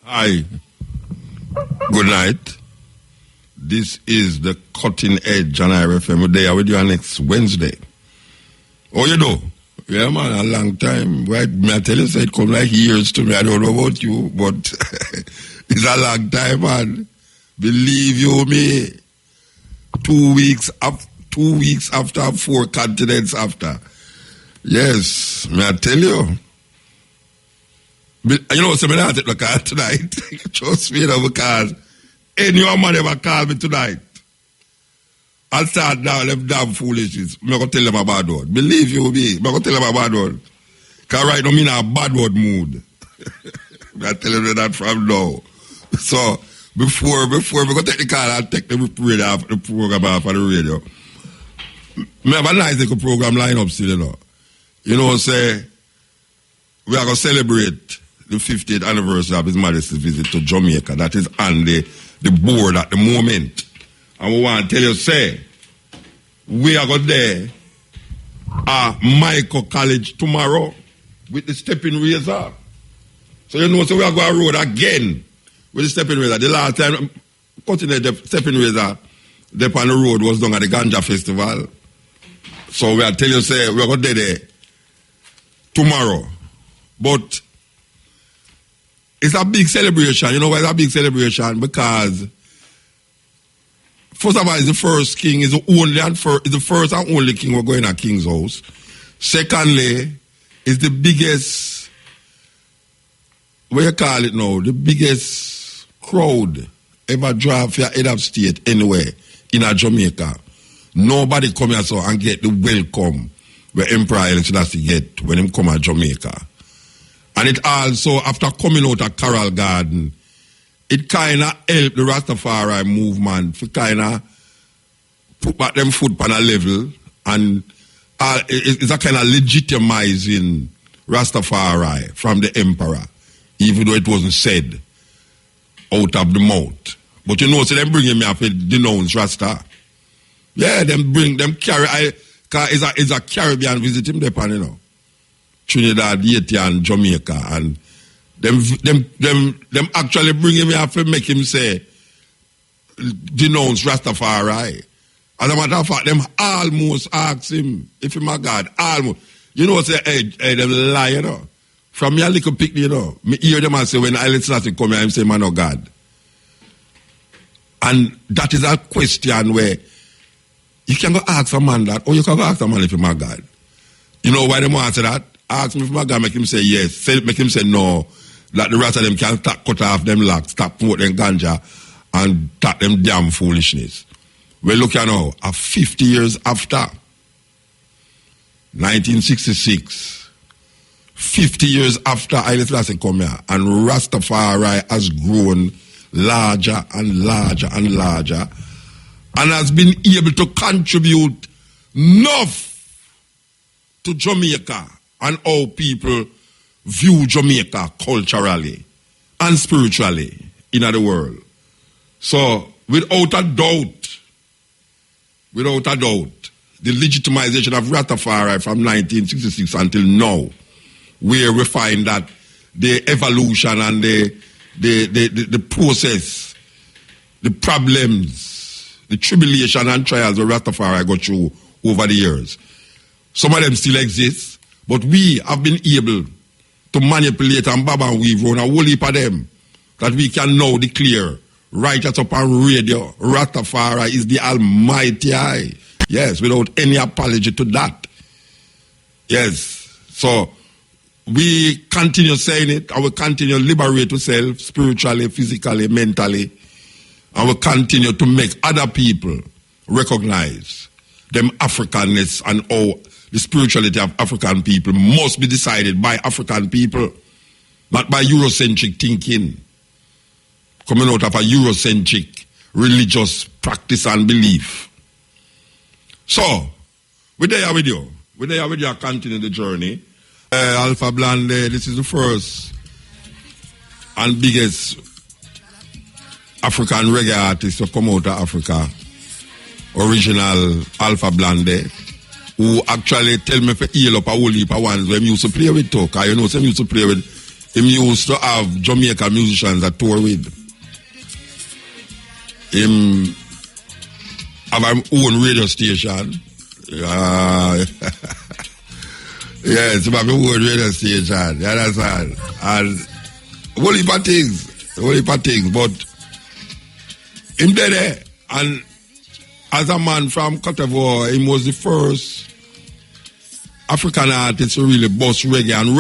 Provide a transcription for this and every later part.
Hi. Good night. This is the Cutting Edge on IRFM. We're there with you next Wednesday. Oh, you do? Yeah, man, a long time. Right? I tell you, so it comes like years to me. I don't know about you, but it's a long time, man. Believe you me. 2 weeks after, 4 continents after. Yes, may I tell you? You know, so I'm not take the call tonight. Trust me, because any man ever call me tonight. I'll start down them damn foolishness. I'm going to tell them a bad word. Believe you me, I'm going to tell them a bad word. Because right now I'm in a bad word mood. I'm telling you that from now. So, before we're going to take the call, I'll take the program off of the radio. I have a nice little program line up still, you know. You know, say, we are going to celebrate the 50th anniversary of His Majesty's visit to Jamaica. That is on the board at the moment. And we want to tell you, say, we are going there at Michael College tomorrow with the stepping razor. So you know, so we are going to road again with the stepping razor. The last time, cutting the stepping razor, the on the road was done at the Ganja Festival. So we are telling you, say, we are going there tomorrow. But it's a big celebration. You know why it's a big celebration? Because first of all, it's the first king, is the first and only king we're going at King's house. Secondly, it's the biggest, what you call it now, the biggest crowd ever drive for your head of state anywhere in a Jamaica. Nobody come here so and get the welcome where Emperor Haile Selassie get when him come to Jamaica. And it also, after coming out of Coral Garden, it kind of helped the Rastafari movement to kind of put back them foot on a level, and it's a kind of legitimizing Rastafari from the Emperor, even though it wasn't said out of the mouth. But you know, so them bringing me up to denounce Rasta. Yeah, them carry, cause it's a Caribbean visit him there, you know. Trinidad, Haiti, and Jamaica, and them actually bring him here to make him say, denounce Rastafari. As a matter of fact, them almost ask him if he my God, almost. You know, say, hey, them lie, you know. From your little picnic, you know, me hear them and say, when Haile Selassie come here, I'm saying, man, oh God. And that is a question where you can go ask a man that, or you can go ask a man if he my God. You know why they want to answer that? Ask me if my God, make him say yes. Make him say no. That the rest of them can cut off them locks, stop promoting ganja, and start them damn foolishness. We're looking now at 50 years after 1966. 50 years after Haile Selassie come here, and Rastafari has grown larger and larger and larger, and has been able to contribute enough to Jamaica and how people view Jamaica culturally and spiritually in the world. So, without a doubt, the legitimization of Rastafari from 1966 until now, where we find that the evolution and the process, the problems, the tribulation and trials that Rastafari go through over the years, some of them still exist. But we have been able to manipulate and bob and weave around a whole heap of them that we can now declare right up on radio, Rastafari is the Almighty I. Yes, without any apology to that. Yes. So we continue saying it, and we continue to liberate ourselves spiritually, physically, mentally, and we continue to make other people recognize them Africanness and how the spirituality of African people must be decided by African people, not by Eurocentric thinking, coming out of a Eurocentric religious practice and belief. So, we're there with you. We're there with you, continue the journey. Alpha Blonde, this is the first and biggest African reggae artist to come out of Africa. Original Alpha Blonde, who actually tell me to heal up a whole heap of ones when I used to play with talk. You know, some used to play with him used to have Jamaican musicians that tour with. Him have our own radio station. Yes, him have our own radio station. You understand? And whole heap of things, but him there, and as a man from Cote d'Ivoire, he was the first African artist to really bust reggae and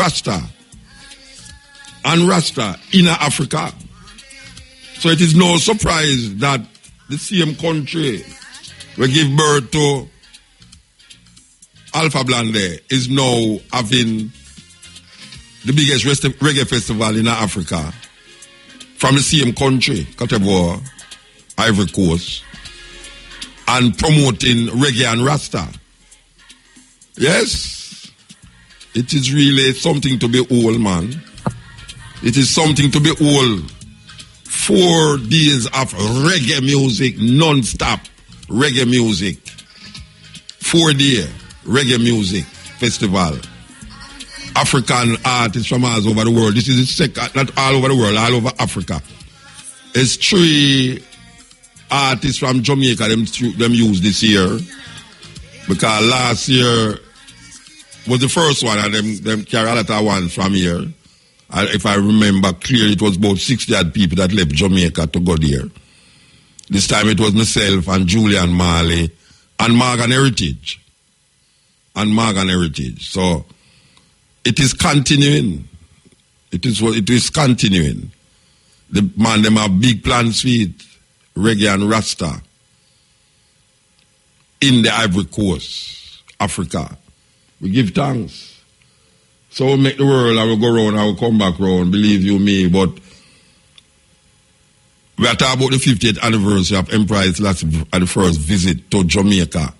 Rasta in Africa. So it is no surprise that the same country we give birth to Alpha Blonde is now having the biggest reggae festival in Africa from the same country, Cote d'Ivoire, Ivory Coast, and promoting reggae and Rasta. Yes, it is really something to behold, man. It is something to behold. 4 days of reggae music, non-stop reggae music. 4-day reggae music festival. African artists from all over the world. This is the second, not all over the world, all over Africa. It's 3 artists from Jamaica them used this year. Because last year was the first one, and them carry a lot of ones from here. And if I remember clearly, it was about 60 people that left Jamaica to go there. This time it was myself and Julian Marley and Morgan Heritage. So it is continuing. It is continuing. The man them have big plans for it. Reggae and Rasta in the Ivory Coast, Africa. We give thanks. So we make the world, I will go round, I will come back round, believe you me, but we are talking about the 50th anniversary of Emperor Haile Selassie and the first visit to Jamaica.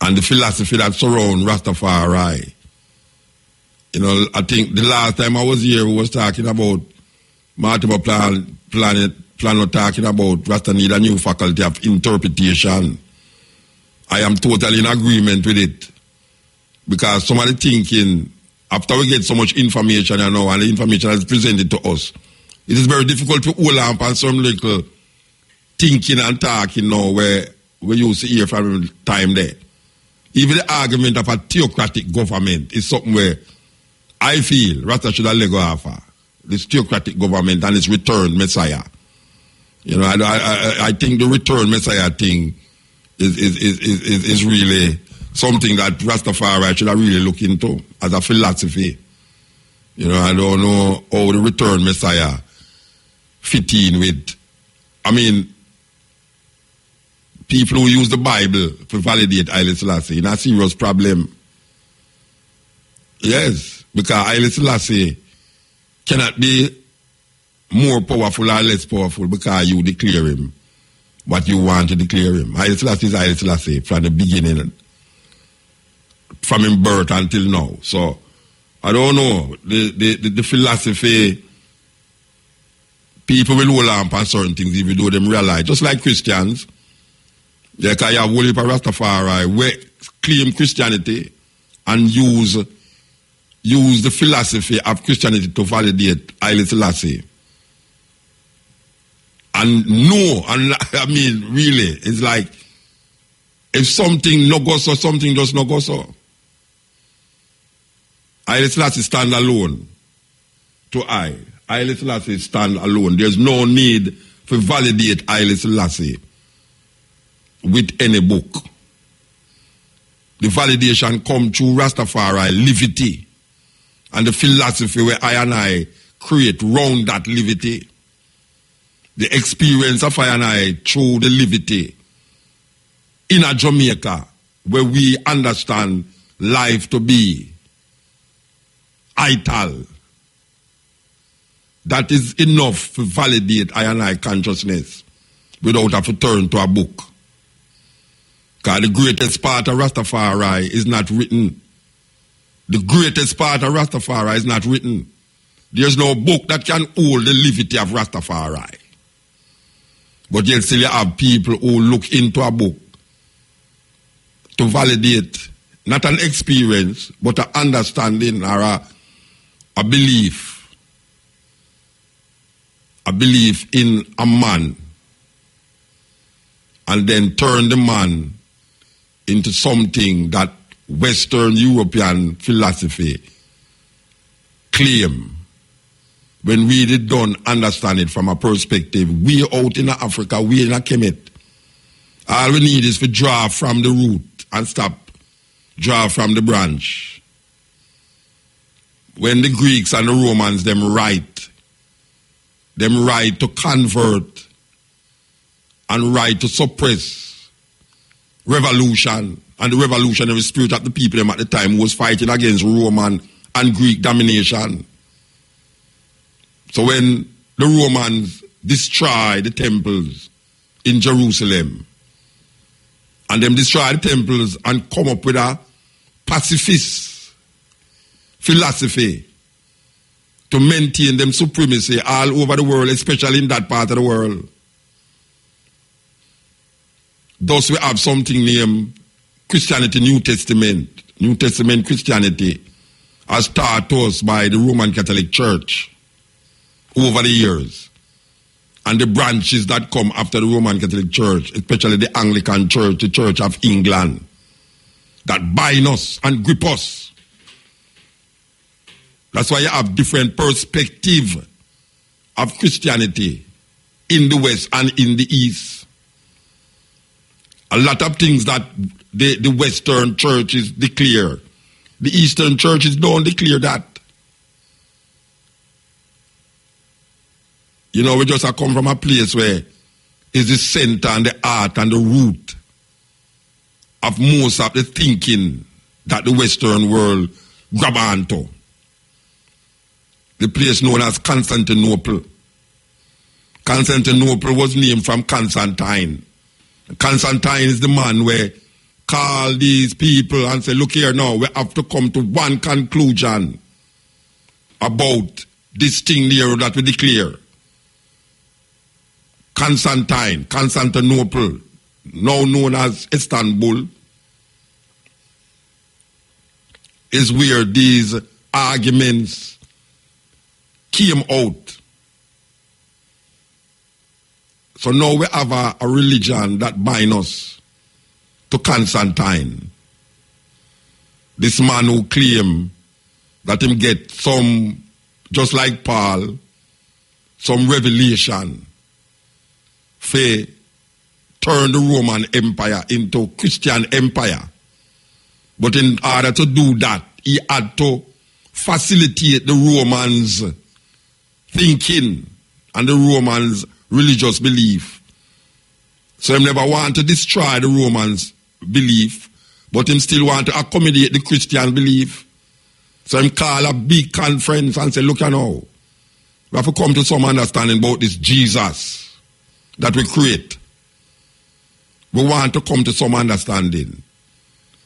And the philosophy that surrounds Rastafari. You know, I think the last time I was here, we was talking about multiple planet talking about Rasta need a new faculty of interpretation. I am totally in agreement with it. Because some of the thinking, after we get so much information and the information is presented to us, it is very difficult to hold on some little thinking and talking now where we used to hear from time there. Even the argument of a theocratic government is something where I feel Rasta should have let go of this theocratic government and its returned Messiah. You know, I think the returned Messiah thing is really something that Rastafari should have really looked into as a philosophy. You know, I don't know how the returned Messiah fit in with, I mean, people who use the Bible to validate Haile Selassie in a serious problem. Yes, because Haile Selassie cannot be more powerful or less powerful because you declare him what you want to declare him. Haile Selassie is Haile Selassie from the beginning, from his birth until now. So, I don't know, the philosophy, people will hold on on certain things even though them realize, just like Christians, like I have whole heap of Rastafari, we claim Christianity and use the philosophy of Christianity to validate Haile Selassie. And no, and I mean, really, it's like, if something no go so, something just no go so. Haile Selassie stand alone. Haile Selassie stand alone. There's no need to validate Haile Selassie with any book. The validation come through Rastafari liberty and the philosophy where I and I create round that liberty. The experience of I and I through the liberty in a Jamaica where we understand life to be vital. That is enough to validate I and I consciousness without having to turn to a book. Because the greatest part of Rastafari is not written. The greatest part of Rastafari is not written. There's no book that can hold the liberty of Rastafari. But yet still you have people who look into a book to validate not an experience, but an understanding or a belief in a man and then turn the man into something that Western European philosophy claim, when we don't understand it from a perspective, we out in Africa, we in a Kemet. All we need is to draw from the root and stop draw from the branch. When the Greeks and the Romans them write to convert and write to suppress revolution and the revolutionary spirit of the people them at the time was fighting against Roman and Greek domination. So when the Romans destroy the temples in Jerusalem, and them destroy the temples and come up with a pacifist philosophy to maintain them supremacy all over the world, especially in that part of the world. Thus we have something named Christianity, New Testament Christianity, as taught to us by the Roman Catholic Church over the years. And the branches that come after the Roman Catholic Church, especially the Anglican Church, the Church of England, that bind us and grip us. That's why you have different perspective of Christianity in the West and in the East. A lot of things that the Western churches declare, the Eastern churches don't declare that. You know, we just have come from a place where is the center and the heart and the root of most of the thinking that the Western world grab onto. The place known as Constantinople. Constantinople was named from Constantine. Constantine is the man where call these people and say, look here now, we have to come to one conclusion about this thing here that we declare. Constantinople, now known as Istanbul, is where these arguments came out. So now we have a religion that binds us to Constantine. This man who claimed that him get some, just like Paul, some revelation for turn the Roman Empire into Christian Empire. But in order to do that, he had to facilitate the Romans' thinking and the Romans' religious belief. So he never want to destroy the Romans' belief, but him still want to accommodate the Christian belief. So he call a big conference and say, look now, we have to come to some understanding about this Jesus that we create. We want to come to some understanding.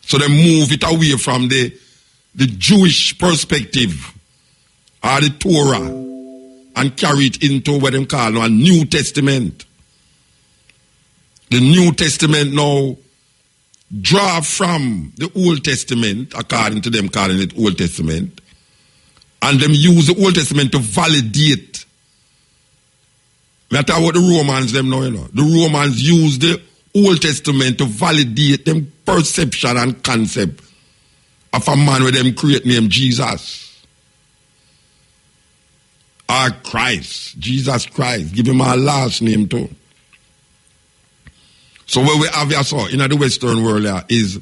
So they move it away from the Jewish perspective or the Torah and carry it into what they call a New Testament. The New Testament now draw from the Old Testament, according to them calling it Old Testament, and them use the Old Testament to validate. That's what the Romans them know, you know. The Romans use the Old Testament to validate them perception and concept of a man with them create named Jesus. Or Christ, Jesus Christ. Give him our last name too. So what we have here so in the Western world here is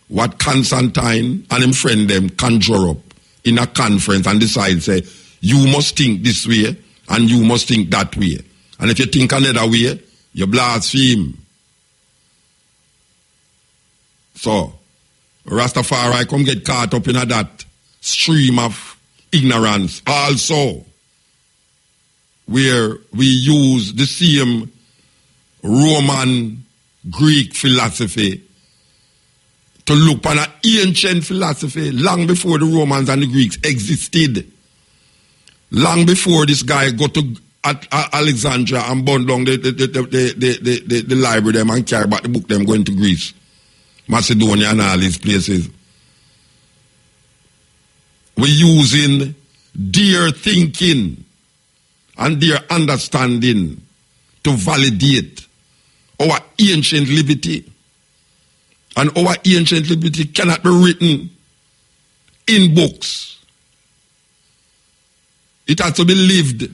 what Constantine and him friend them conjure up in a conference and decide, say, you must think this way and you must think that way. And if you think another way, you blaspheme. So, Rastafari come get caught up in that stream of ignorance also, where we use the same Roman Greek philosophy to look on an ancient philosophy long before the Romans and the Greeks existed. Long before this guy got to Alexandria and burned down the library them and carry back the book them going to Greece, Macedonia and all these places. We're using their thinking and their understanding to validate our ancient liberty. And our ancient liberty cannot be written in books. It has to be lived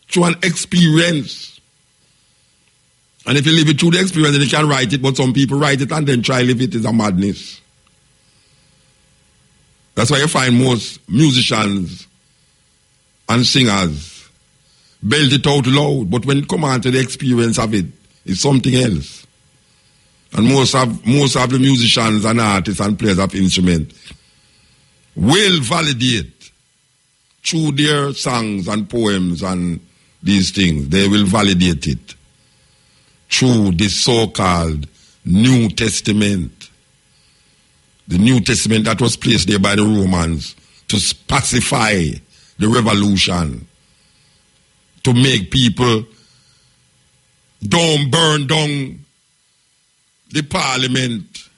through an experience. And if you live it through the experience, then you can write it, but some people write it and then try to live it. It's a madness. That's why you find most musicians and singers belt it out loud, but when it comes on to the experience of it, it's something else. And most of the musicians and artists and players of instruments will validate through their songs and poems and these things. They will validate it through the so-called New Testament. The New Testament that was placed there by the Romans to pacify the revolution, to make people don't burn down the parliament,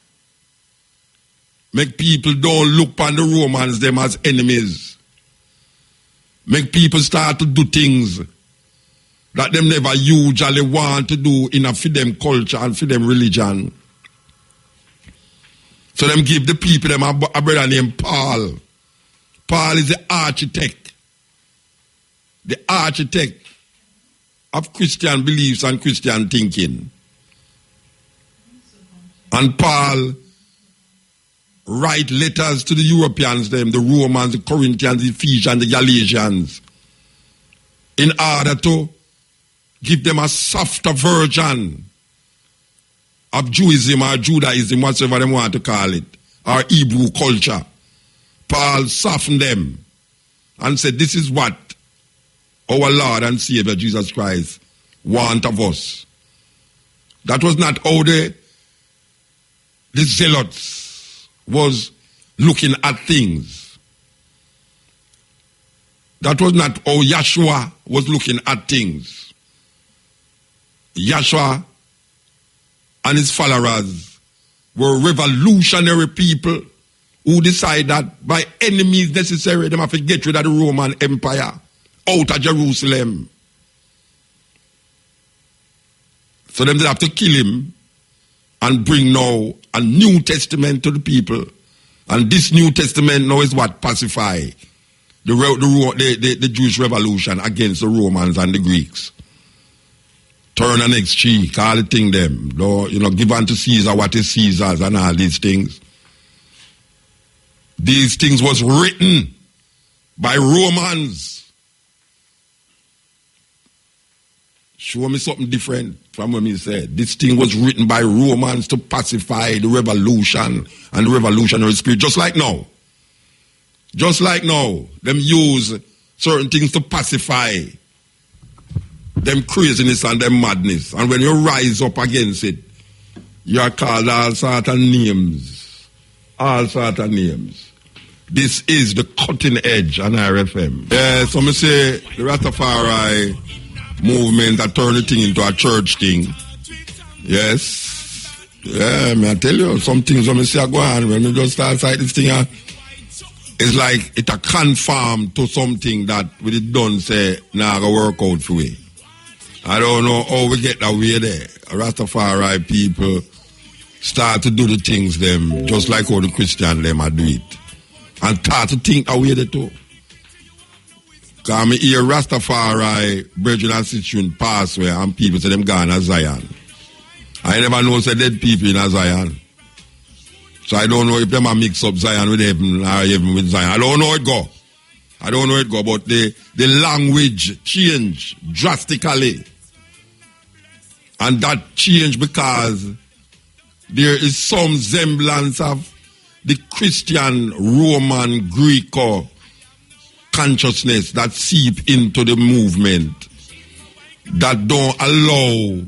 make people don't look upon the Romans them as enemies, make people start to do things that them never usually want to do in a for them culture and for them religion. So them give the people them a brother named Paul. Paul is the architect of Christian beliefs and Christian thinking. And Paul write letters to the Europeans, them, the Romans, the Corinthians, the Ephesians, the Galatians, in order to give them a softer version of Judaism or Judaism, whatever they want to call it, or Hebrew culture. Paul softened them and said, this is what our Lord and Savior Jesus Christ want of us. That was not how the zealots was looking at things. That was not how Yeshua was looking at things. Yeshua and his followers were revolutionary people who decided that by any means necessary, they have to get rid of the Roman Empire out of Jerusalem. So them they have to kill him and bring now a New Testament to the people. And this New Testament now is what pacify the Jewish revolution against the Romans and the Greeks. Turn the next cheek, all the thing them. Give unto Caesar what is Caesar's and all these things. These things was written by Romans. Show me something different from what he said. This thing was written by Romans to pacify the revolution and the revolutionary spirit. Just like now. Them use certain things to pacify them craziness and them madness. And when you rise up against it, you are called all sorts of names. All sorts of names. This is the cutting edge on RFM. Yeah, so me say the Rastafari movement that turn the thing into a church thing. Yes. Yeah, I tell you, some things when I see go on, when we just start like this thing, it's like it a conform to something that we did done say, now go work out for we. I don't know how we get that way there. Rastafari people start to do the things them just like how the Christian them are do it. And start to think that way there too. Because I hear Rastafari, brethren and sisters pass where and people say them gone to Zion. I never know say dead people in Zion. So I don't know if them a mix up Zion with heaven or heaven with Zion. I don't know how it go, but the language change drastically. And that change because there is some semblance of the Christian, Roman, Greek consciousness that seep into the movement that don't allow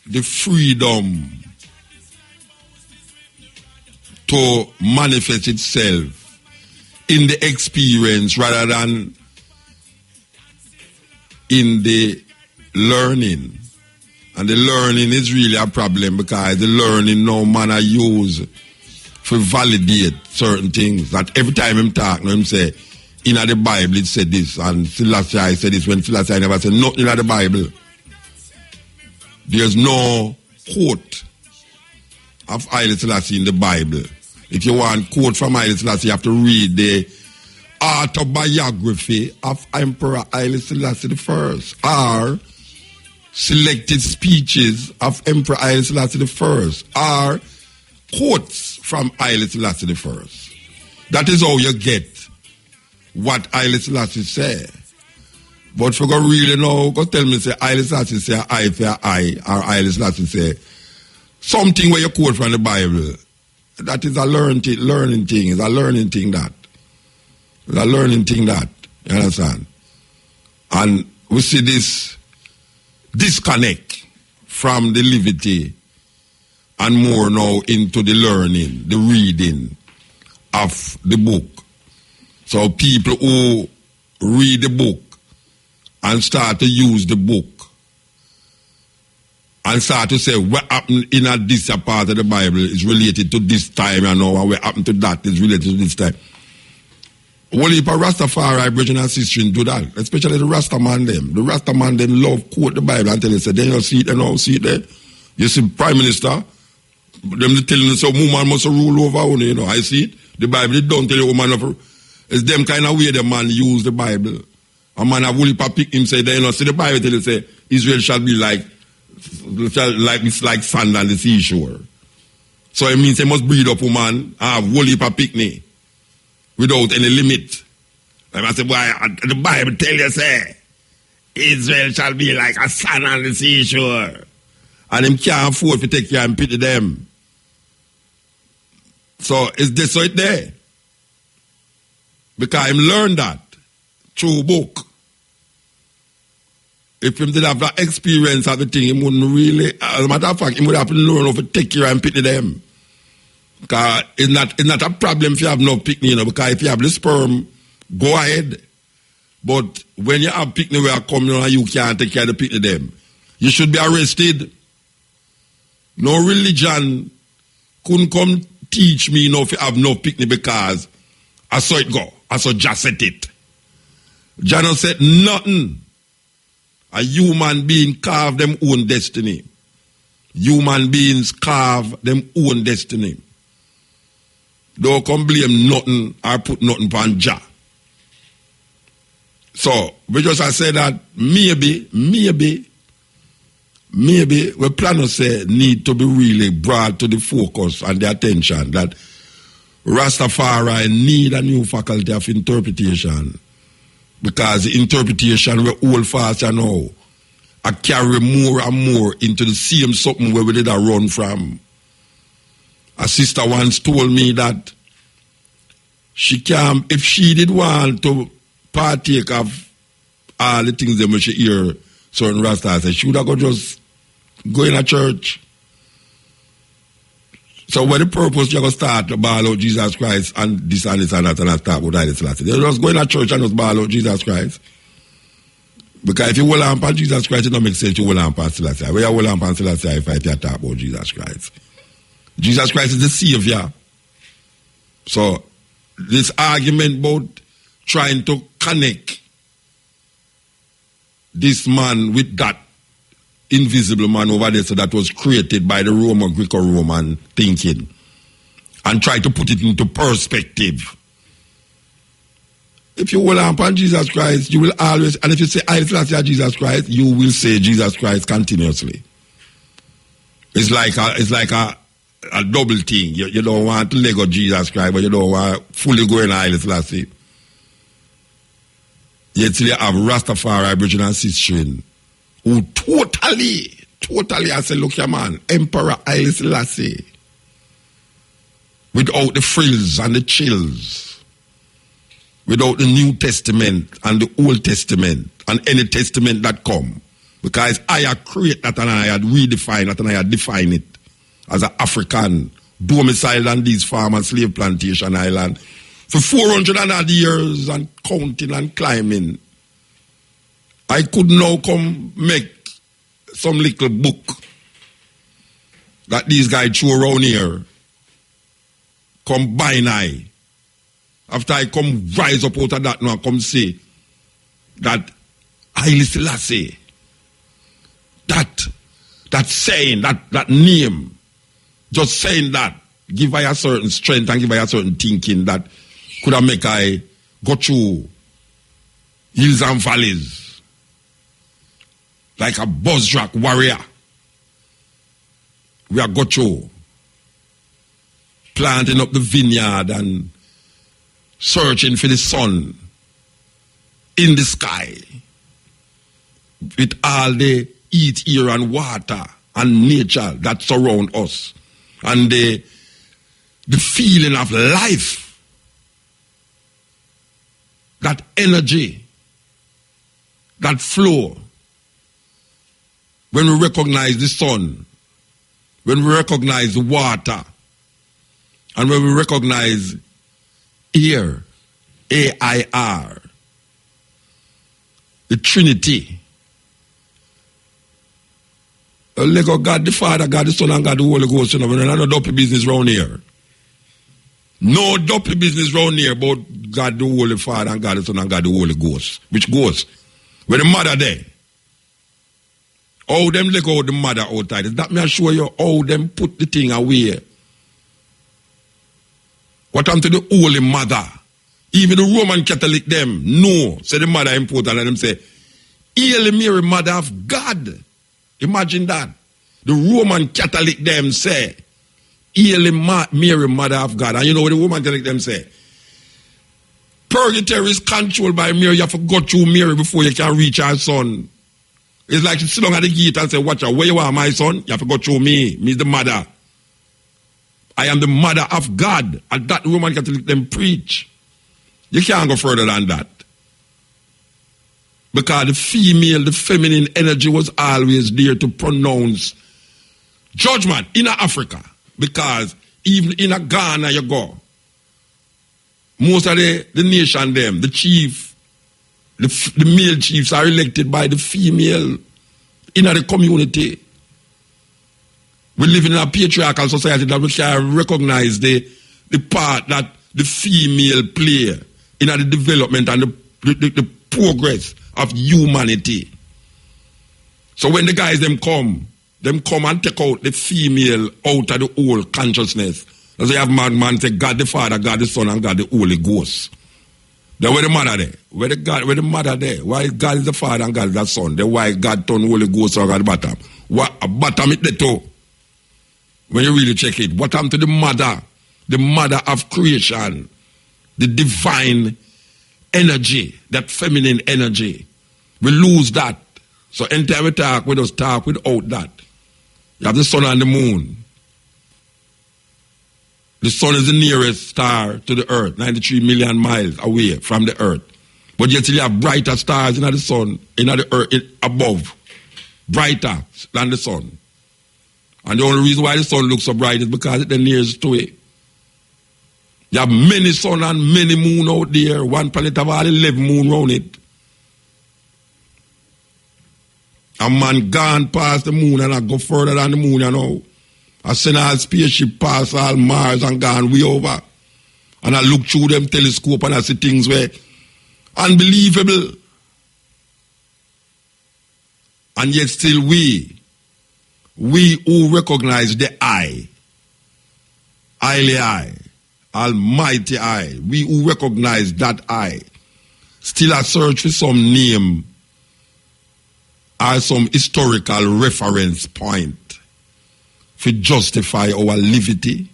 the freedom to manifest itself in the experience rather than in the learning. And the learning is really a problem because the learning no man use to validate certain things that every time him talk, him say, in the Bible it said this, and Selassie said this when Selassie never said nothing in the Bible. There's no quote of Haile Selassie in the Bible. If you want quote from Haile Selassie, you have to read the autobiography of Emperor Haile Selassie I, or selected speeches of Emperor Haile Selassie I, or quotes from Haile Selassie I. That is how you get what Haile Selassie say. But for go really know, go tell me say Haile Selassie say I for I, or Haile Selassie say something where you quote from the Bible. That is a learning thing. It's a learning thing that. It's a learning thing that. You understand? And we see this disconnect from the liberty and more now into the learning, the reading of the book. So people who read the book and start to use the book and start to say what happened in this part of the Bible is related to this time, and what happened to that is related to this time. Well, if a Rastafari brethren and sisters do that, especially the Rastaman them. The Rastaman them love quote the Bible and tell you, say, they don't see it, they don't see it there. You see Prime Minister, them telling you, so woman must rule over only, you know. I see it. The Bible, it don't tell you woman of, it's them kind of way the man use the Bible. A man have only pick him, say, they don't see the Bible tell you, say, Israel shall be like sand on the seashore. So it means they must breed up woman and have whole heap of picnic without any limit. And I say, boy, the Bible tell you, say, Israel shall be like a sand on the seashore. And him can't afford to take care and pity them. So it's this right there. Because him learned that through book. If him did have that experience of the thing, he wouldn't really, as a matter of fact, he would have to learn how to take care and pity them. Because it's not a problem if you have no picnic, you know, because if you have the sperm, go ahead. But when you have picnic where come, you know, you can't take care of the picnic them, you should be arrested. No religion couldn't come teach me, you know, if you have no picnic because I saw it go. I saw just set it. John said nothing. A human being carve them own destiny. Human beings carve them own destiny. Don't come blame nothing or put nothing upon Jah. So, we just say that maybe, we plan to say need to be really brought to the focus and the attention that Rastafari need a new faculty of interpretation. Because the interpretation we hold fast and now I carry more and more into the same something where we did a run from. A sister once told me that she can, if she did want to partake of all the things that she hear certain Rastas, she would have just go in a church. So what the purpose you going to start to ball out Jesus Christ and this and this and that and start with Haile Selassie? They just go in a church and just ball out Jesus Christ. Because if you hold on to Jesus Christ, it don't make sense to hold on to Selassie. Where you hold on to Selassie if you talk about Jesus Christ? Jesus Christ is the Savior. So this argument about trying to connect this man with that invisible man over there, so that was created by the Roman, Greco-Roman thinking, and try to put it into perspective. If you hold on Jesus Christ, you will always, and if you say Haile Selassie Jesus Christ, you will say Jesus Christ continuously. It's like a double thing. You don't want to let go Jesus Christ, but you don't want fully go in Haile Selassie. Yet you have Rastafari, brethren and sisters, who totally, I say, look here, man, Emperor Haile Selassie, without the frills and the chills, without the New Testament and the Old Testament and any testament that come, because I had created that and I had redefined that and I had defined it as an African domiciled on these farm and slave plantation island for 400 and odd years and counting and climbing. I could now come make some little book that these guys throw around here, combine I after I come rise up out of that now and come say that Haile Selassie, that saying, that name, just saying that, give I a certain strength and give I a certain thinking that could have make I go through hills and valleys like a buzzrock warrior. We are go through planting up the vineyard and searching for the sun in the sky with all the heat, air and water and nature that surround us and the feeling of life, that energy, that flow. When we recognize the sun, when we recognize the water, and when we recognize air, A-I-R, the Trinity, Lego God the Father, God the Son, and God the Holy Ghost, you know, there's no dopey business around here. No dopey business around here about God the Holy Father and God the Son and God the Holy Ghost. Which Ghost? Where the mother there? How them let go the mother outside? That me show you how them put the thing away. What happened to the Holy Mother? Even the Roman Catholic them, no. Say the mother important and them say, Hail Mary, Mother of God. Imagine that. The Roman Catholic them say, Hail Mary, Mother of God. And you know what the Roman Catholic them say? Purgatory is controlled by Mary. You have to go through Mary before you can reach our son. It's like you sit down at the gate and say, watch out, where you are, my son? You have to go through me. Me the mother. I am the mother of God. And that Roman Catholic them preach. You can't go further than that. Because the female, the feminine energy was always there to pronounce judgment in Africa. Because even in Ghana you go, most of the nation them, the chief, the male chiefs are elected by the female in the community. We live in a patriarchal society that we can recognize the part that the female play in the development and the progress of humanity. So when the guys them come and take out the female out of the whole consciousness. As they have man say God the Father, God the Son, and God the Holy Ghost. Then where the mother there? Where the mother there? Why God is the Father and God is the Son? Then why God turn Holy Ghost or God bottom? What a bottom it the toe? When you really check it, what happened to the mother of creation, the divine energy, that feminine energy? We lose that. So anytime we talk, we just talk without that. You have the sun and the moon. The sun is the nearest star to the earth, 93 million miles away from the earth. But yet you have brighter stars in the sun, in the earth, above. Brighter than the sun. And the only reason why the sun looks so bright is because it's the nearest to it. You have many sun and many moon out there. One planet have all 11 moon around it. A man gone past the moon and I go further than the moon, you know. I send all spaceship past all Mars and gone way over. And I look through them telescope and I see things where unbelievable. And yet still we who recognize the I, Haile I, Almighty I, we who recognize that I, still a search for some name or some historical reference point to justify our livity.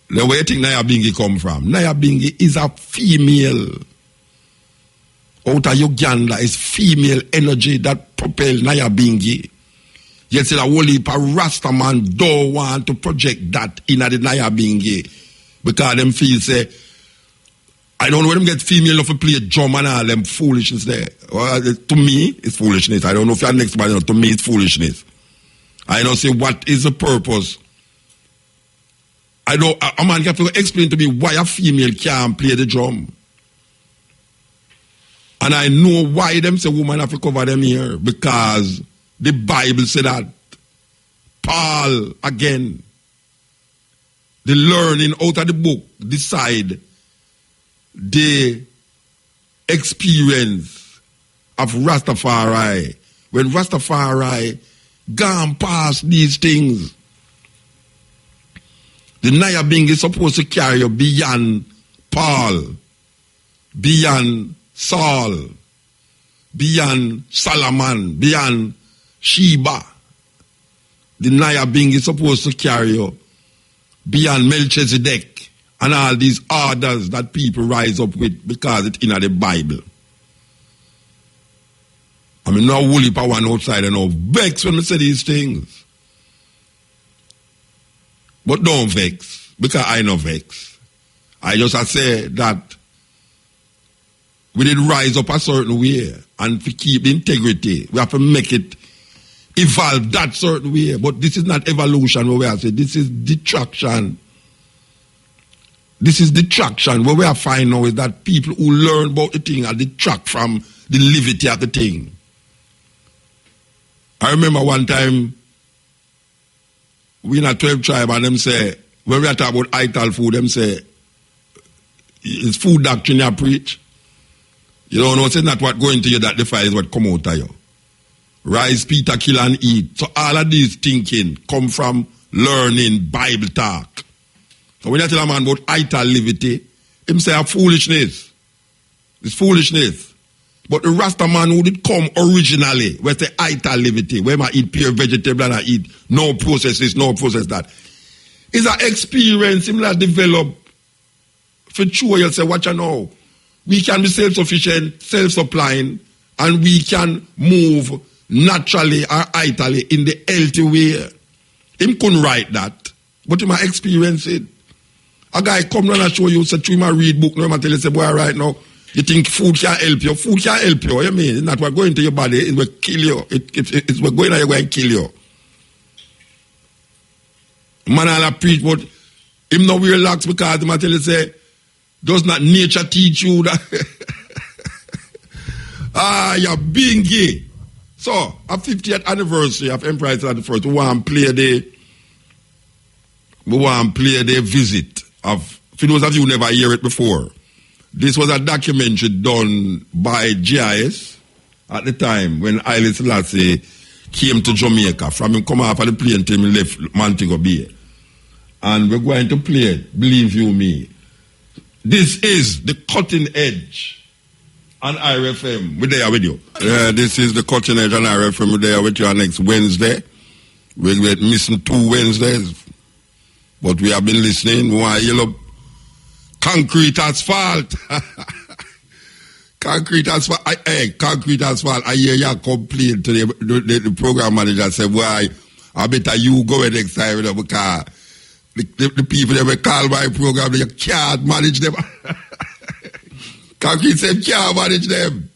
The way you think Nyabinghi come from? Nyabinghi is a female. Out of Uganda is female energy that propel Nyabinghi. Yet still a whole heap of Rastaman don't want to project that in the Nyabinghi. Because them feel say, I don't know where them get female enough to play drum and all them foolishness there. Well, to me, it's foolishness. I don't know if you're next man, to me it's foolishness. I don't say what is the purpose. I don't, a man have to explain to me why a female can't play the drum. And I know why them say women have to cover them here. Because the Bible said that. Paul, again, the learning out of the book decide the experience of Rastafari. When Rastafari gone past these things, the Nyabing is supposed to carry you beyond Paul, beyond Saul, beyond Solomon, beyond Sheba. The Nyabing is supposed to carry you beyond Melchizedek and all these orders that people rise up with because it's in the Bible. I mean, no woolly for one outside and no vex when I say these things. But don't vex, because I no vex. I just say that we did rise up a certain way, and to keep the integrity, we have to make it evolve that certain way. But this is not evolution, where we are saying this is detraction. This is detraction. What we are finding now is that people who learn about the thing are detract from the levity of the thing. I remember one time, we in a 12 tribe, and them say, when we are talking about ital food, them say, it's food doctrine you preach. You don't know, it's not what going to you that defiles what come out of you. Rise, Peter, kill and eat. So all of these thinking come from learning Bible talk. So when you tell a man about ital levity, him say a foolishness. It's foolishness. But the Rasta man who did come originally, where the ital levity, where I eat pure vegetable and I eat no processes, no process that. It's an experience him that develop. For sure, you'll say, watch you know. We can be self-sufficient, self-supplying, and we can move naturally or itally in the healthy way. Him couldn't write that, but he might experience it. A guy come down and show you, say, you might read book, no, I tell you, say, boy, right now, you think food can help you. Food can help you, you mean? It's not what going to your body, it will kill you. It's what going to your body and kill you. Man, I'll preach, but him not relax because him tell you, say, does not nature teach you that? You're being gay. So, a 50th anniversary of Empire the First, we want to play the visit of, for those of you who never hear it before, this was a documentary done by GIS at the time when Haile Selassie came to Jamaica. From him come off of the plane till he left Montego Bay. And we're going to play it, believe you me. This is the cutting edge on IRFM. We're there with you. This is the cutting edge on IRFM. We're there with you next Wednesday. We're missing 2 Wednesdays. But we have been listening. We want to hear concrete asphalt. Concrete asphalt. Concrete asphalt. I hear you complain to the program manager. Say, boy, I better you go next time because the people that will call my program, they can't manage them. Concrete said, can't manage them.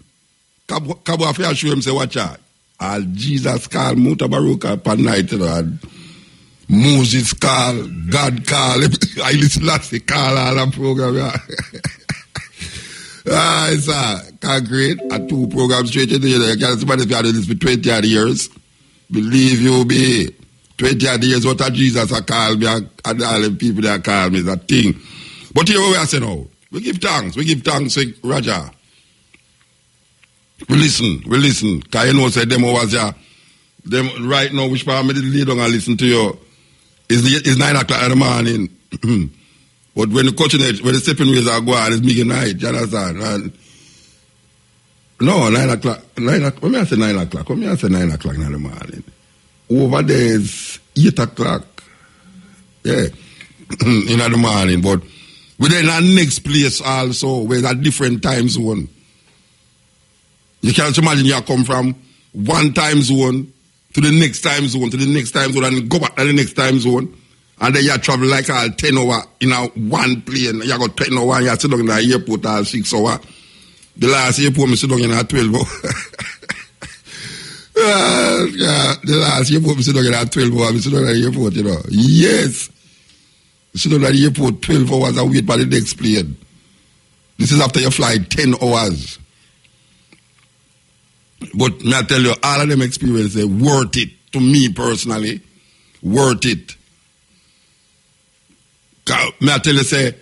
Come off here, show him, say, watch out. And Jesus called Muta Baruch upon night, you know, and Moses call, God call, Haile Selassie call all the program. Yeah. It's concrete, 2 programs straight into you. You can't see if you had this for 20 odd years. Believe you me. 20 odd years, what a Jesus a call me and all the people that call me is a thing. But here we are saying now, we give thanks, Roger. We listen. Because you know, say them was there. Them right now, which part of me lay down and listen to you, it's 9 o'clock in the morning. But when the coaching edge, when the stepping ways are going, it's midnight, you understand? And no, 9 o'clock. When I say 9 o'clock, in the morning. Over there is 8 o'clock. Yeah. In the morning. But we're in our next place also, where it's a different time zone. You can't imagine you come from one time zone to the next time zone, and go back to the next time zone. And then you travel like 10 hours in a one plane. You got 10 hours and you sit down in the airport all 6 hours. The last airport, I sit down in a 12 hours. The last airport, I sit down in a 12 hours. I sit down in the airport, you know. Yes. I sit down in the airport 12 hours and wait for the next plane. This is after you fly 10 hours. But may I tell you, all of them experiences worth it to me personally. Worth it. Me I tell you, say,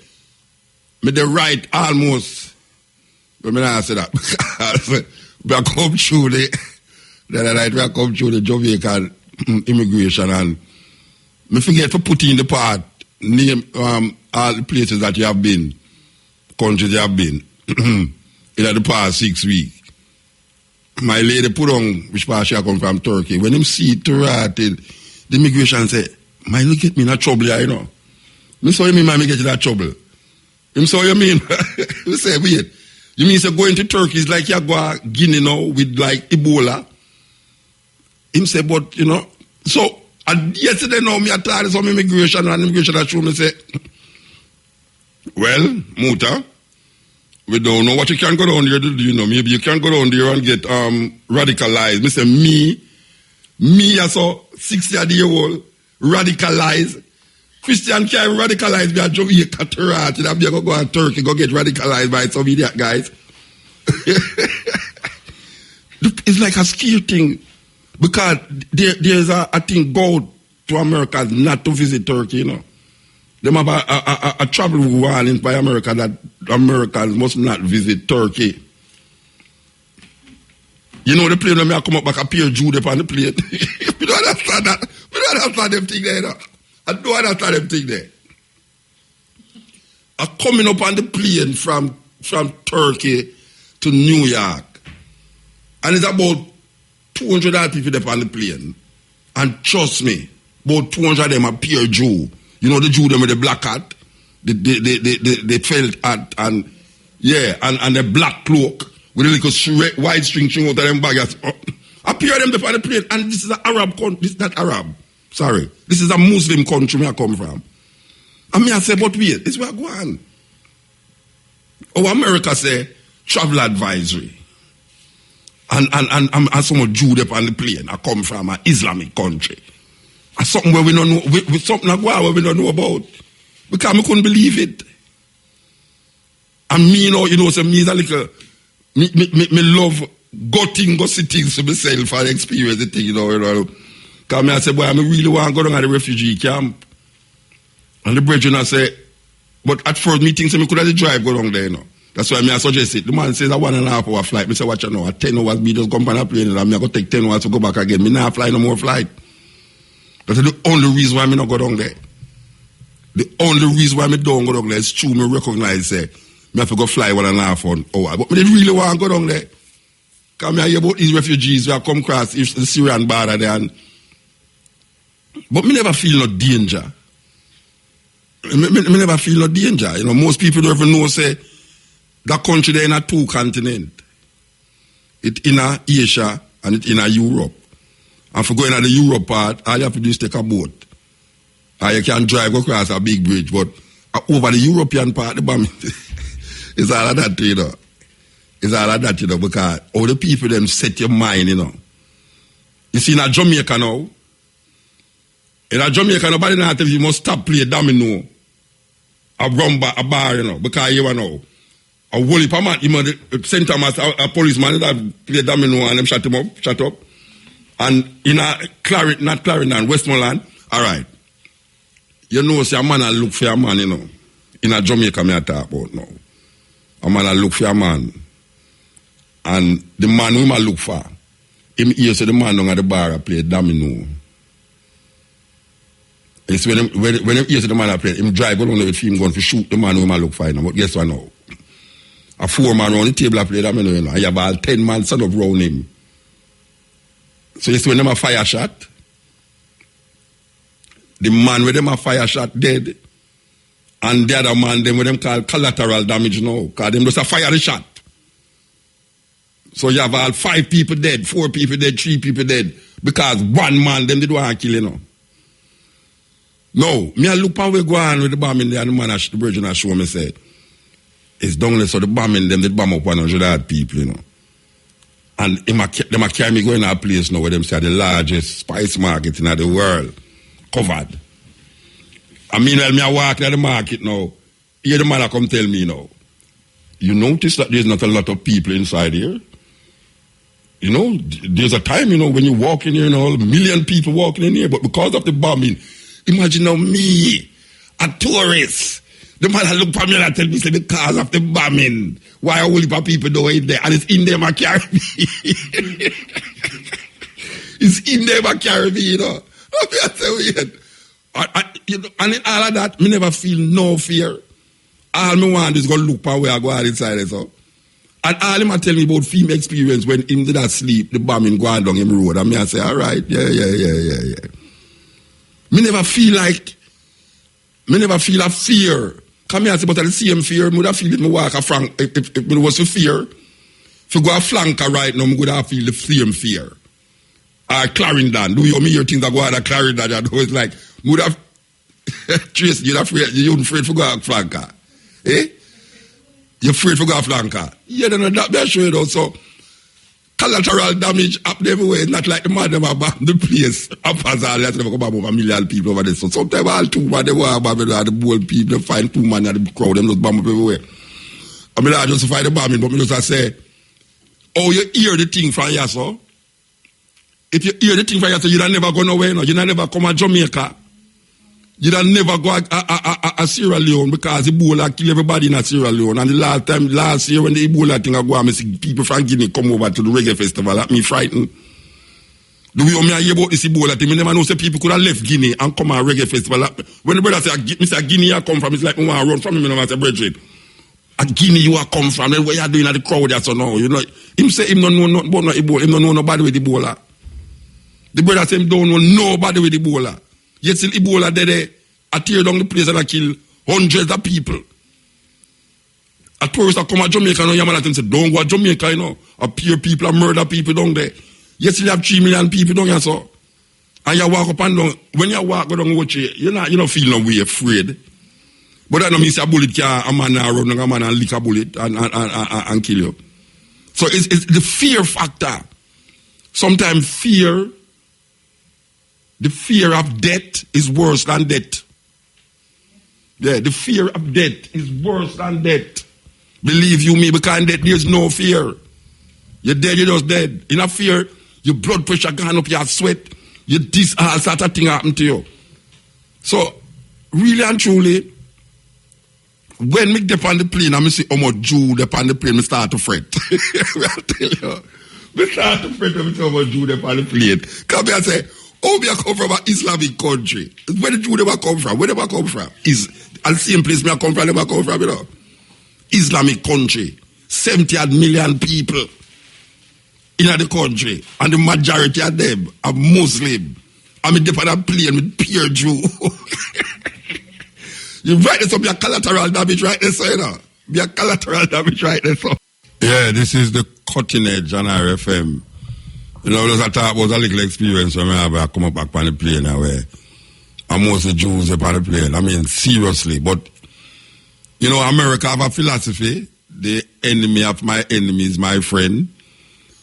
me the right almost. But me not say that. We come through we come through the Jamaican immigration and me forget to put in the part, name all the places that you have been, countries you have been, in the past 6 weeks. My lady put on, which part she come from Turkey. When him see it to rat, the immigration say, "Man, you get me in a trouble here, you know." Me saw you mean, man, me get in that trouble. Him saw you mean? We say, wait. You mean say going to Turkey is like you go to Guinea now with like Ebola? Him say, but you know, so and yesterday now me attended some immigration and immigration that show me say, well, Muta, we don't know what you can go down there to do, you know. Maybe you can go down there and get radicalized. Me say, me as a 60-year-old radicalized. Christian can't radicalize me at Jamaica to rat. You have to go to Turkey, go get radicalized by some idiot guys. It's like a scary thing. Because there's a thing go to America not to visit Turkey, you know. They have a travel warning by America that Americans must not visit Turkey. You know the plane when I come up back a pure Jude upon the plane. We don't understand that. We don't understand them thing there, you know. I don't understand them thing there. I'm coming up on the plane from Turkey to New York. And it's about 200 people there on the plane. And trust me, about 200 of them are pure Jew. You know the Jew them with the black hat, the felt hat, and yeah, and the black cloak with a little white string out of them bags. I pure them there on the plane. And this is an Arab country. This is not Arab. Sorry. This is a Muslim country where I come from. And me I say, but wait, this is where I go on. Oh, America say, travel advisory. And some Jew up on the plane. I come from an Islamic country. And something where we don't know, something like where we don't know about. Because I couldn't believe it. And me, you know, so me is a little, me love go see things to myself and experience the thing, you know. Because I said, boy, I really want to go down at the refugee camp. And the brethren I say, but at first me think so me could have drive go down there, you know. That's why I suggest it. The man says a 1.5 hour flight. I say, watch you know, at 10 hours, me just come on a plane and I'm going to take 10 hours to go back again. Me not fly no more flight. That's the only reason why I not go down there. The only reason why I don't go down there is true, me recognize, say, me have to go fly 1.5 hour. But me really want to go down there. Because I hear about these refugees who have come across the Syrian border there. But me never feel no danger. Me never feel no danger. You know, most people don't even know, say, that country there in a 2 continents. It's in Asia and it's in Europe. And for going to the Europe part, all you have to do is take a boat. And you can drive across a big bridge. But over the European part, the bomb is all of that, you know. It's all of that, you know, because all the people them set your mind, you know. You see, in Jamaica now, nobody now tell you must stop play domino, a rumba, a bar, you know, because you know. A whole heap of man, St. Thomas, a policeman that play domino and them shut up. And in a Clarendon, Westmoreland, all right. You know, say a man a look for a man, you know. In a Jamaica, me I talk about now. A man a look for a man. And the man who I look for, him hear say the man down at the bar play domino. It's when him hear say the man a play, him drive along with him going to shoot the man who I look for, you know. But guess what now? A 4 man around the table a play domino, you know. I have all 10 man stand up around him. So you see when them a fire shot, the man with them a fire shot dead, and the other man them with them called collateral damage now, because them just a fire the shot. So you have all 5 people dead, 4 people dead, 3 people dead, because one man them did want to kill, you know. No, me I look how we go on with the bombing there, and the man, the virgin has shown me said, it's down there, so the bombing them did bomb up 100 people, you know. And them carry me going to a place now where them say the largest spice market in the world. Covered. I mean, when I walk in the market now, here the man come tell me now, you notice that there's not a lot of people inside here? You know, there's a time, you know, when you walk in here, you know, 1 million people walking in here, but because of the bombing, imagine now me a tourist. The man look for me and tell me, say, because of the bombing, why a whole heap of people don't in there? And it's in them a carry me. It's in them a carry me, you know. I say weird. You know, and in all of that, me never feel no fear. All me want is go look for where I go out inside and so. And all him a tell me about female experience when him did not sleep, the bombing go on down him road. And me I say, all right, yeah. Me never feel a fear. Come here, I say, but I the same fear. I would have feel it, me walk a flank. If it was a fear, if you go a flanker right now, I would have feel the same fear. Clarendon, do you hear things that go out of Clarendon? You know, it's like, would have, Tracy, you're afraid to go a flanker. Eh? You're afraid to go a flanker. Yeah, that's sure, you know, so collateral damage up everywhere. It's not like the man them bomb the place. Up as all that, never come over 1 million people over there. So sometimes all 2 man, they walk by the bold people, they find 2 man at the crowd, them just bomb up everywhere. I mean, I just find the bombing, but me just say, oh, you hear the thing from here, so? If you hear the thing from here, so you don't never go nowhere, no? You don't never come to Jamaica. You don't never go a Sierra Leone because Ebola kill everybody in Sierra Leone. And the last year when the Ebola thing I go, I see people from Guinea come over to the reggae festival. That me frightened. The way I hear about this Ebola thing, I never know say people could have left Guinea and come to a reggae festival. When the brother say, Mr. Guinea I come from, it's like, I want to run from him and I say, Bridget, at Guinea you are come from, then what you are doing at the crowd there, so now, you know. Him say him don't know nothing about Ebola, him don't know nobody with Ebola. The brother say him don't know nobody with Ebola. Yet still Ebola there, I tear down the place and I kill hundreds of people. A tourist that come to Jamaica, you know, say, don't go to Jamaica, you know. Appear people and murder people down there. Yet still have 3 million people down here, so. And you walk up and down, when you walk down watch it, you don't feel no way afraid. But that don't mean a bullet can a man run a man and lick a bullet and kill you. So it's the fear factor. Sometimes fear, the fear of death is worse than death. Yeah, the fear of death is worse than death. Believe you me, because in death there's no fear. You're dead, you're just dead. In a fear, your blood pressure gone up, your sweat, you this all sort of thing happen to you. So, really and truly, when me dip on the plane and I see how much Jew dip on the plane, I start to fret. I'll tell you. I start to fret when I see how much Jew dip on the plane. Come here and say, oh, me I come from an Islamic country. Where the Jew never come from? Where they come from? Is the same place me I come from, they come from, you know. Islamic country. 70 million people in the country. And the majority of them are Muslim. I'm in a plane with pure Jew. You write this up, your collateral damage right there, so you know. Your collateral damage right there, so. Yeah, this is the cutting edge on RFM. You know, there's a talk about a little experience when I come up back on the plane now where I'm mostly Jews up on the plane. I mean, seriously. But, you know, America have a philosophy. The enemy of my enemy is my friend.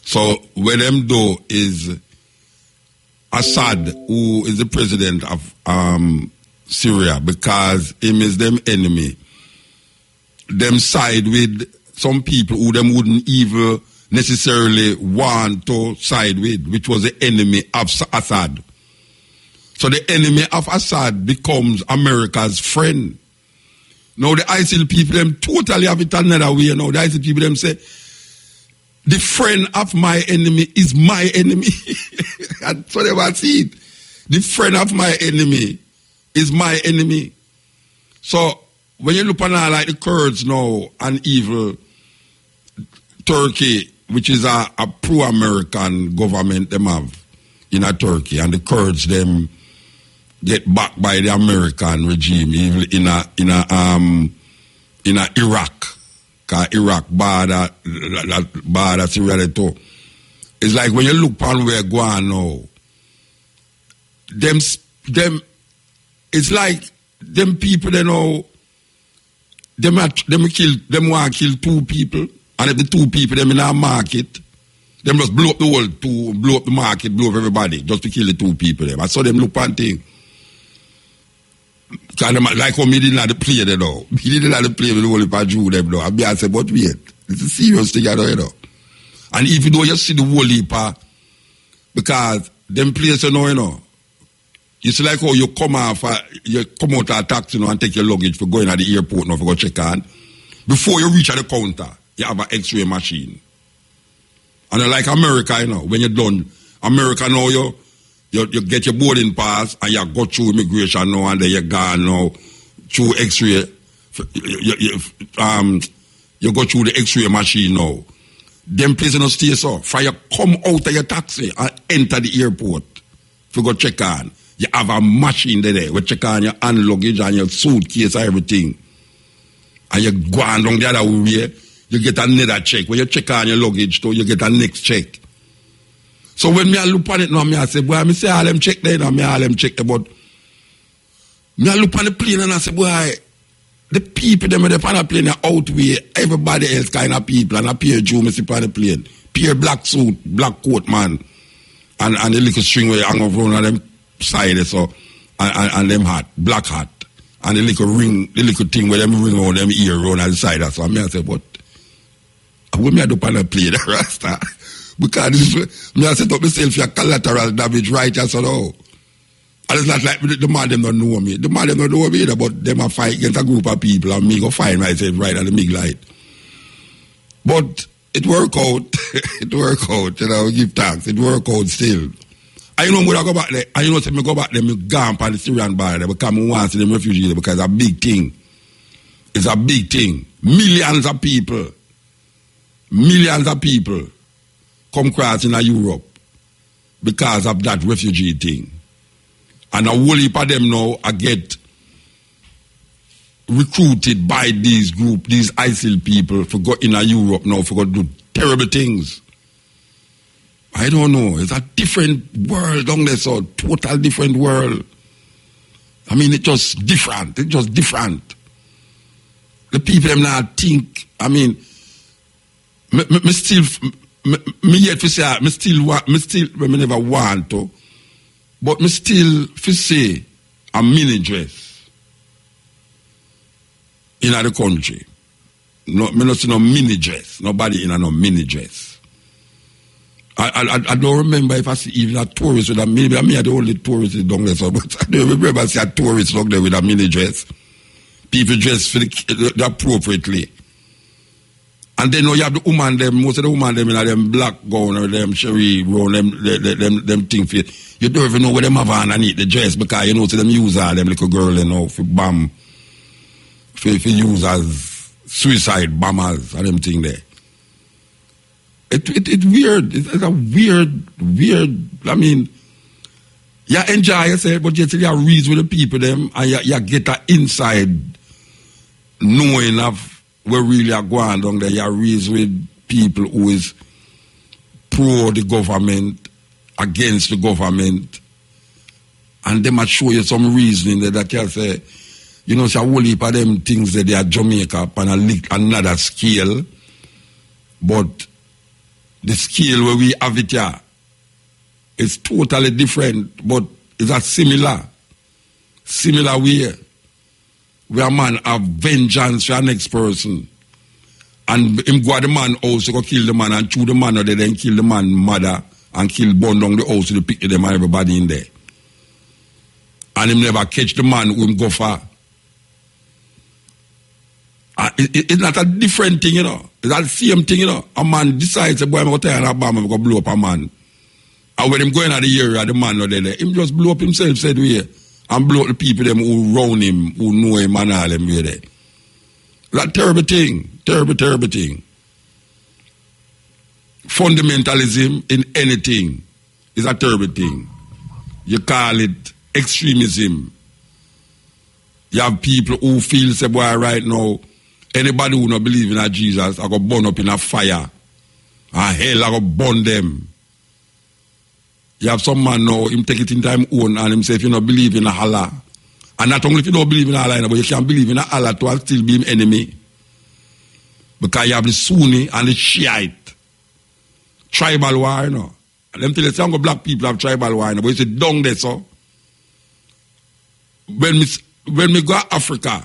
So, what them do is Assad, who is the president of Syria, because him is them enemy. Them side with some people who them wouldn't even necessarily want to side with, which was the enemy of Assad. So the enemy of Assad becomes America's friend. Now the ISIL people, them totally have it another way. Now the ISIL people, them say, the friend of my enemy is my enemy. And so they will see it. The friend of my enemy is my enemy. So when you look on like the Kurds now and evil Turkey, which is a pro-American government them have in a Turkey, and the Kurds them get backed by the American regime, even in a Iraq, cause Iraq bad Syria too. It's like when you look on where going now, them it's like them people they know them want to kill 2 people, and if the 2 people them in a market, them just blow up the world, blow up the market, blow up everybody, just to kill the 2 people them. I saw them look on thing. Like how me didn't have to play there though. He didn't have to play with the whole of Jew them though. I said, but wait, it's a serious thing, you know. And even though you see the whole heap, because them places you know, It's like how you come off, you come out of a taxi and take your luggage for going at the airport now for go check on. Before you reach at the counter, you have an X-ray machine. And like America, when you're done, America now, you get your boarding pass and you go through immigration now and then you gone now through X-ray. You go through the X-ray machine now. Them places no stay so. For you come out of your taxi and enter the airport for go check on. You have a machine there. We check on your hand luggage and your suitcase and everything. And you go on down the other way, you get another check. When you check on your luggage too, you get a next check. So when I look on it now, I say, boy, I say all them check there, now all them check there, but I look on the plane and I say, boy, the people them on the plane are outweigh everybody else kind of people, and I appear Jew, me see on the plane. Pure black suit, black coat man, and the little string where you hang over on them side so and them hat, black hat, and the little ring, the little thing where them ring on them ear on the side. So I say, but when me I do on the plane, Rasta, because me I set up myself for collateral damage right as well. And it's not like the man them don't know me. The man them don't know me either, but them a fight against a group of people and me go find myself right at the big light. But it work out. It work out, give thanks. It work out still. I know when I go back there, I know say me go back there, me gone on the Syrian border because I want to see them refugees there because it's a big thing. It's a big thing. Millions of people come crossing Europe because of that refugee thing. And a whole heap of them now get recruited by these group, these ISIL people for go in Europe now for go do terrible things. I don't know. It's a different world down there, so total different world. I mean, it's just different. It's just different. The people them now think. I mean, me yet for say me never want to. But me still fi say a mini dress in the country. No, me not see no mini dress. Nobody in a no mini dress. I don't remember if I see even a tourist with a mini. I mean, I'm the only tourist down there, so but I don't remember see a tourist down there with a mini dress. People dress for the appropriately. And then you have the woman them, most of the woman them in them black gown or them cherry round them thing for you don't even know where them have underneath the dress because you know so them use all them little girl for bomb for use as suicide bombers and them thing there. It's weird. It's a weird I mean you enjoy yourself but you still you reason with the people them and you get that inside knowing of where really are going down there, you raised with people who is pro the government, against the government, and they might show you some reasoning that you say, you know, so a whole heap of them things that they are Jamaica on another scale, but the scale where we have it here is totally different, but it's a similar way. Where a man have vengeance for the next person. And him go to the man house to go kill the man and chew the man or they then kill the man mother and kill burn down the house to pick them and everybody in there. And him never catch the man who him go for. It's not a different thing, It's the same thing, A man decides, boy, I'm going to tell a bomb, I'm going to blow up a man. And when him going out the area, the man not there, him just blow up himself, said we. And blow up the people them who round him, who know him and all them way there. That's a terrible thing. Terrible thing. Fundamentalism in anything is a terrible thing. You call it extremism. You have people who feel, say, boy, right now, anybody who don't believe in a Jesus, I go burn up in a fire. And hell, I go burn them. You have some man now, him take it in time own and him say if you don't believe in Allah. And not only if you don't believe in Allah, but you can believe in Allah to still be him enemy. Because you have the Sunni and the Shiite. Tribal war, And them tell you some black people have tribal war, but you say down there so. When me go to Africa,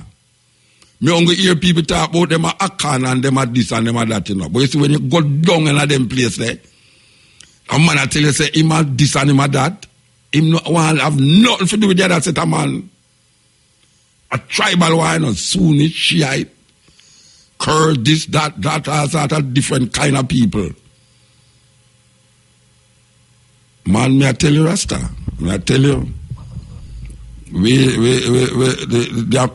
me only hear people talk about them are Akan and them are this and them are that, But you see when you go down in them place there, a man I tell you say him a this and him a that, Him not want have nothing to do with the other set of man. A tribal one, a Sunni, Shiite, Kurd, this, that, all sort of different kind of people. Man, may I tell you, Rasta? May I tell you? The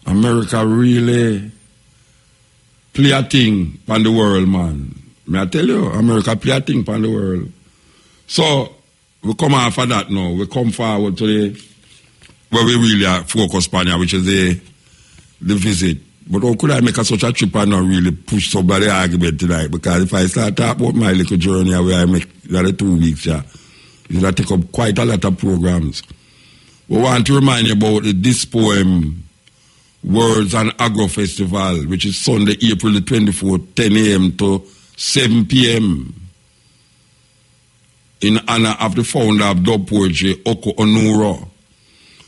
America really play a thing on the world, man. May I tell you, America play a thing on the world. So, we come out for that now. We come forward to the, where we really are focused on, which is the visit. But how could I make such a trip and not really push somebody argument tonight? Because if I start talking about my little journey where I make that 2 weeks, yeah, it'll take up quite a lot of programs. We want to remind you about this poem, Words and Agro Festival, which is Sunday, April the 24th, 10 a.m. to 7 p.m. in honor of the founder of dub poetry, Oko Onuro.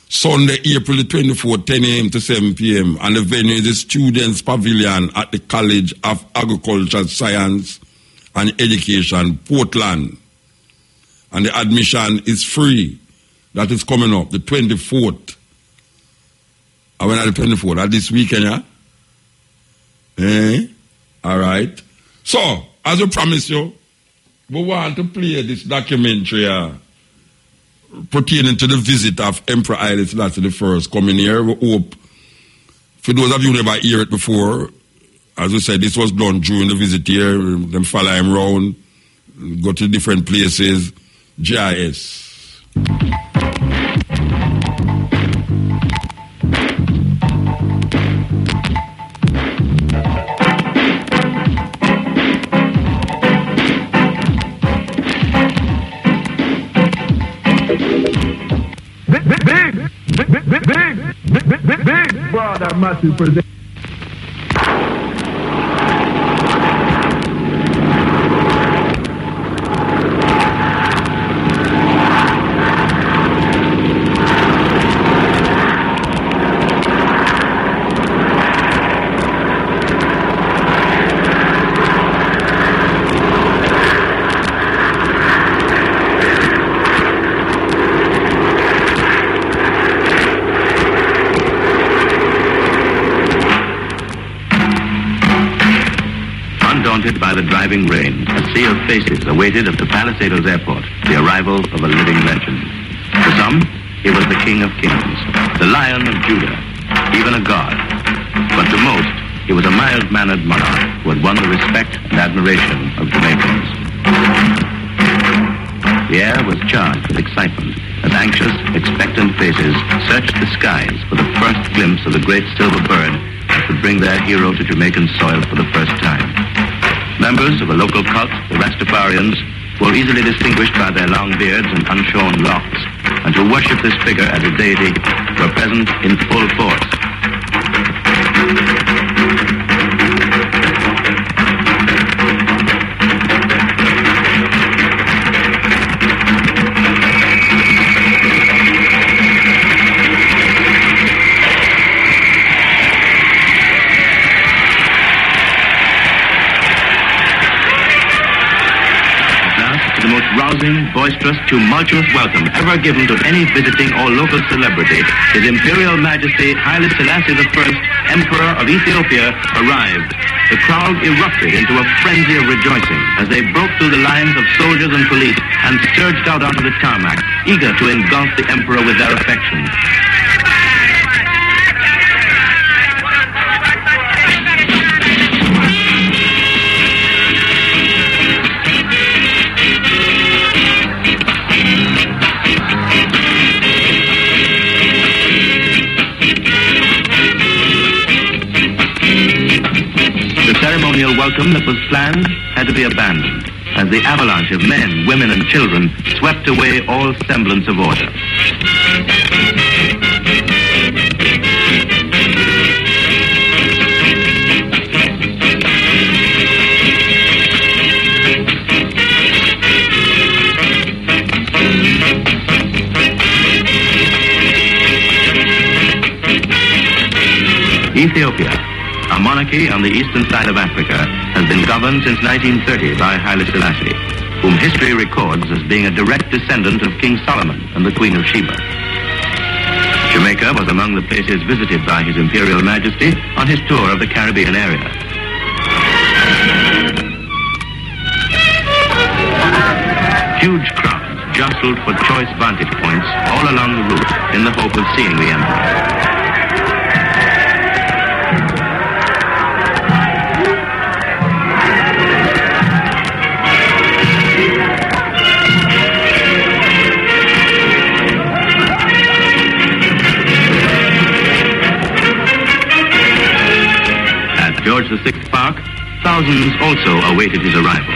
Sunday, April the 24th, 10 a.m. to 7 p.m. And the venue is the Students' Pavilion at the College of Agriculture, Science and Education, Portland. And the admission is free. That is coming up, the 24th. I went at the 24th, at this weekend, yeah? All right. So, as I promised you, we want to play this documentary pertaining to the visit of Emperor Haile Selassie I coming here. We hope, for those of you who never heard it before, as we said, this was done during the visit here. Them follow him around, go to different places. GIS. Big brother Matthew present. By the driving rain, a sea of faces awaited at the Palisados Airport the arrival of a living legend. To some, he was the King of Kings, the Lion of Judah, even a god. But to most, he was a mild-mannered monarch who had won the respect and admiration of Jamaicans. The air was charged with excitement as anxious, expectant faces searched the skies for the first glimpse of the great silver bird that would bring their hero to Jamaican soil for the first time. Members of a local cult, the Rastafarians, were easily distinguished by their long beards and unshorn locks, and who worshipped this figure as a deity were present in full force. Boisterous, tumultuous welcome ever given to any visiting or local celebrity, His Imperial Majesty Haile Selassie I, Emperor of Ethiopia, arrived. The crowd erupted into a frenzy of rejoicing as they broke through the lines of soldiers and police and surged out onto the tarmac, eager to engulf the Emperor with their affection. The ceremonial welcome that was planned had to be abandoned as the avalanche of men, women, and children swept away all semblance of order. Ethiopia, a monarchy on the eastern side of Africa, has been governed since 1930 by Haile Selassie. whom history records as being a direct descendant of King Solomon and the Queen of Sheba. Jamaica was among the places visited by His Imperial Majesty on his tour of the Caribbean area. Huge crowds jostled for choice vantage points all along the route in the hope of seeing the Emperor. George VI Park, thousands also awaited his arrival.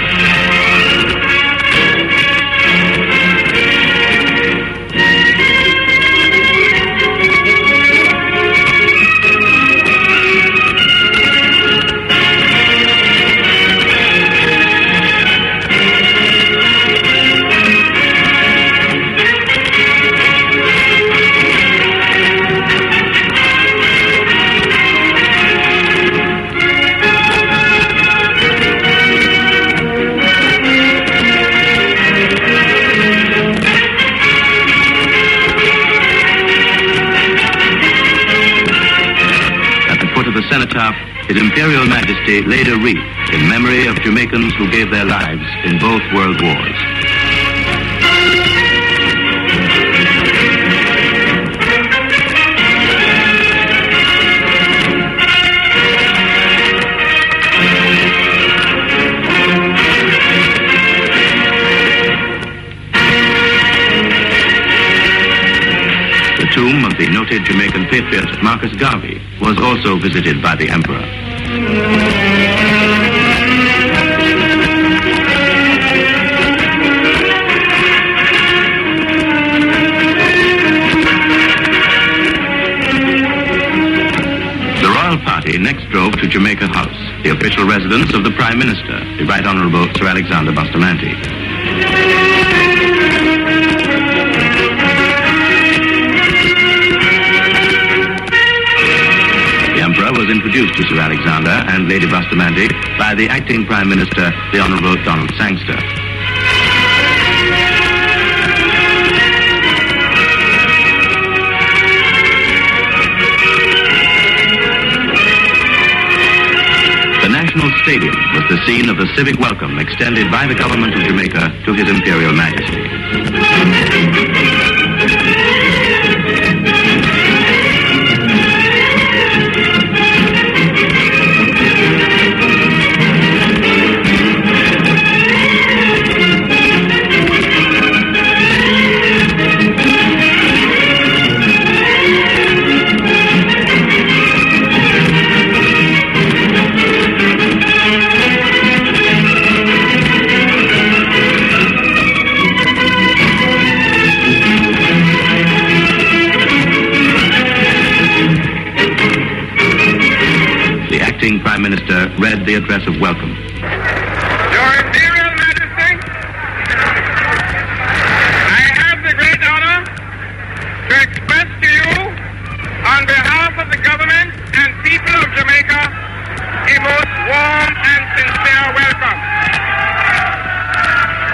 Cenotaph, His Imperial Majesty laid a wreath in memory of Jamaicans who gave their lives in both world wars. The tomb of the noted Jamaican patriot Marcus Garvey was also visited by the Emperor. The royal party next drove to Jamaica House, the official residence of the Prime Minister, the Right Honourable Sir Alexander Bustamante. Was introduced to Sir Alexander and Lady Bustamante by the acting Prime Minister, the Honourable Donald Sangster. The National Stadium was the scene of the civic welcome extended by the government of Jamaica to His Imperial Majesty. Prime Minister read the address of welcome. Your Imperial Majesty, I have the great honor to express to you, on behalf of the government and people of Jamaica, a most warm and sincere welcome.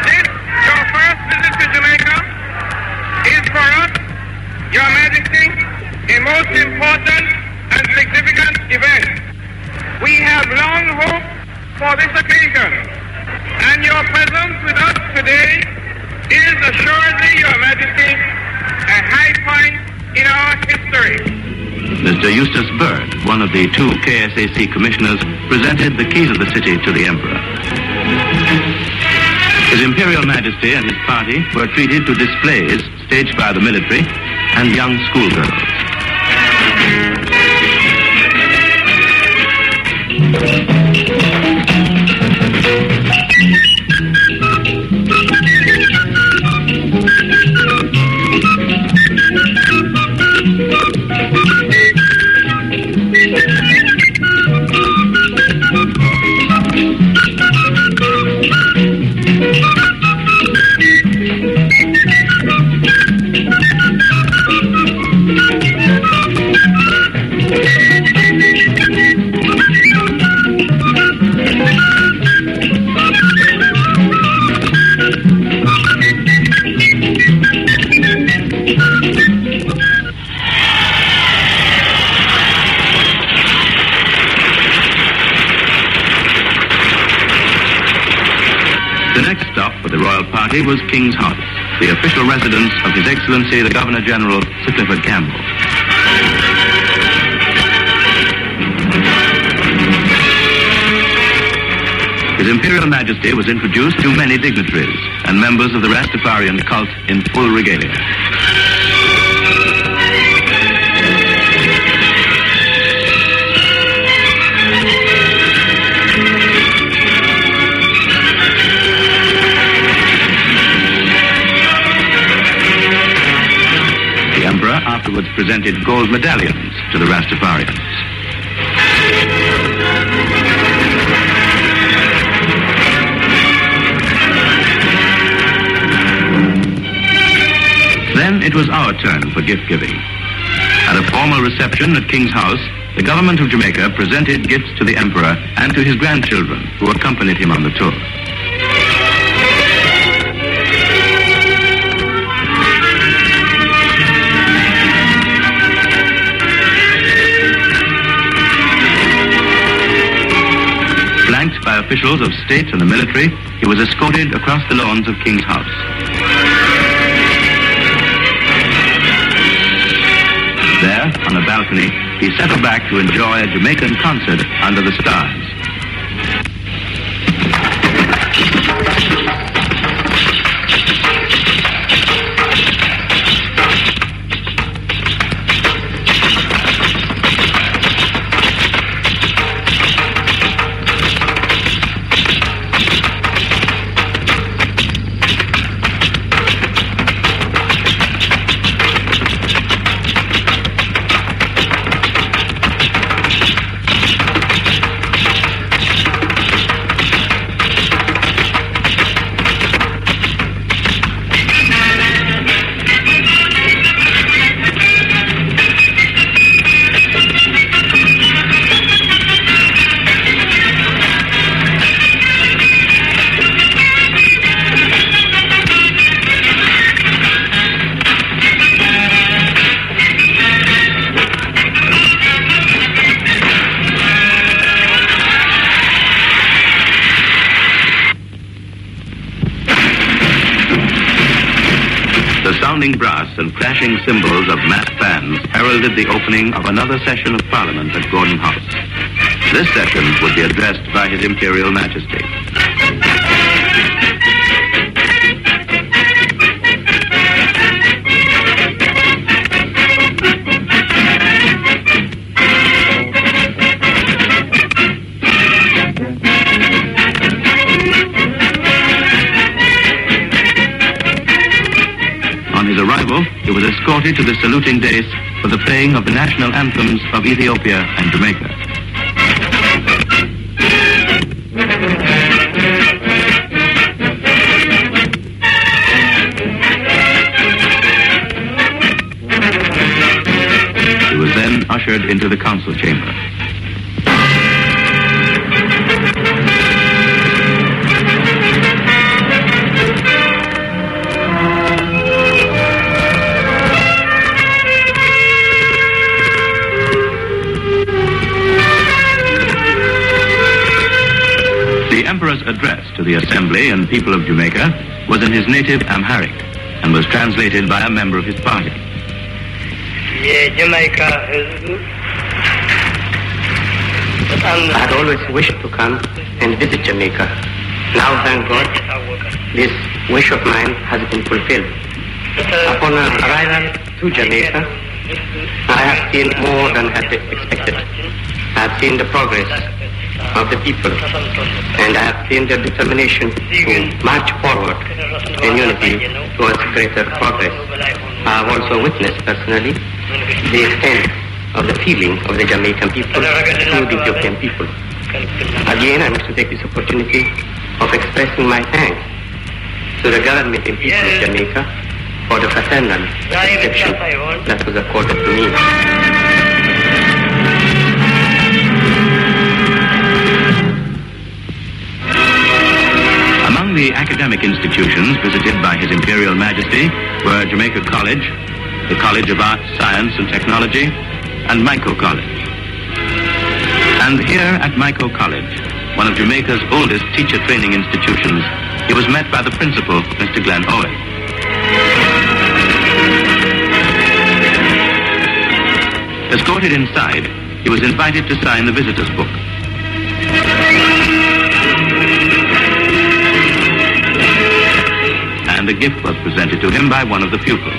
This, your first visit to Jamaica, is for us, Your Majesty, a most important and significant event. We have long hoped for this occasion, and your presence with us today is assuredly, Your Majesty, a high point in our history. Mr. Eustace Bird, one of the two KSAC commissioners, presented the keys of the city to the Emperor. His Imperial Majesty and his party were treated to displays staged by the military and young schoolgirls. The next stop for the royal party was King's House, the official residence of His Excellency the Governor-General, Sir Clifford Campbell. His Imperial Majesty was introduced to many dignitaries and members of the Rastafarian cult in full regalia. The Emperor afterwards presented gold medallions to the Rastafarians. Then it was our turn for gift-giving. At a formal reception at King's House, the government of Jamaica presented gifts to the Emperor and to his grandchildren, who accompanied him on the tour. Flanked by officials of state and the military, he was escorted across the lawns of King's House. There, on a balcony, he settled back to enjoy a Jamaican concert under the stars. Sounding brass and crashing cymbals of massed bands heralded the opening of another session of Parliament at Gordon House. This session would be addressed by His Imperial Majesty. He was escorted to the saluting dais for the playing of the national anthems of Ethiopia and Jamaica. He was then ushered into the council chamber. The Emperor's address to the Assembly and people of Jamaica was in his native Amharic and was translated by a member of his party. Jamaica is... I had always wished to come and visit Jamaica. Now, thank God, this wish of mine has been fulfilled. Upon arrival to Jamaica, I have seen more than I had expected. I have seen the progress of the people, and I have seen their determination to march forward in unity towards greater progress. I have also witnessed personally the extent of the feeling of the Jamaican people to the Ethiopian people. Again, I wish to take this opportunity of expressing my thanks to the government and people of Jamaica for the fraternal reception that was accorded to me. Among the academic institutions visited by His Imperial Majesty were Jamaica College, the College of Arts, Science and Technology, and Mico College. And here at Mico College, one of Jamaica's oldest teacher training institutions, he was met by the principal, Mr. Glenn Owen. Escorted inside, he was invited to sign the visitor's book. And a gift was presented to him by one of the pupils.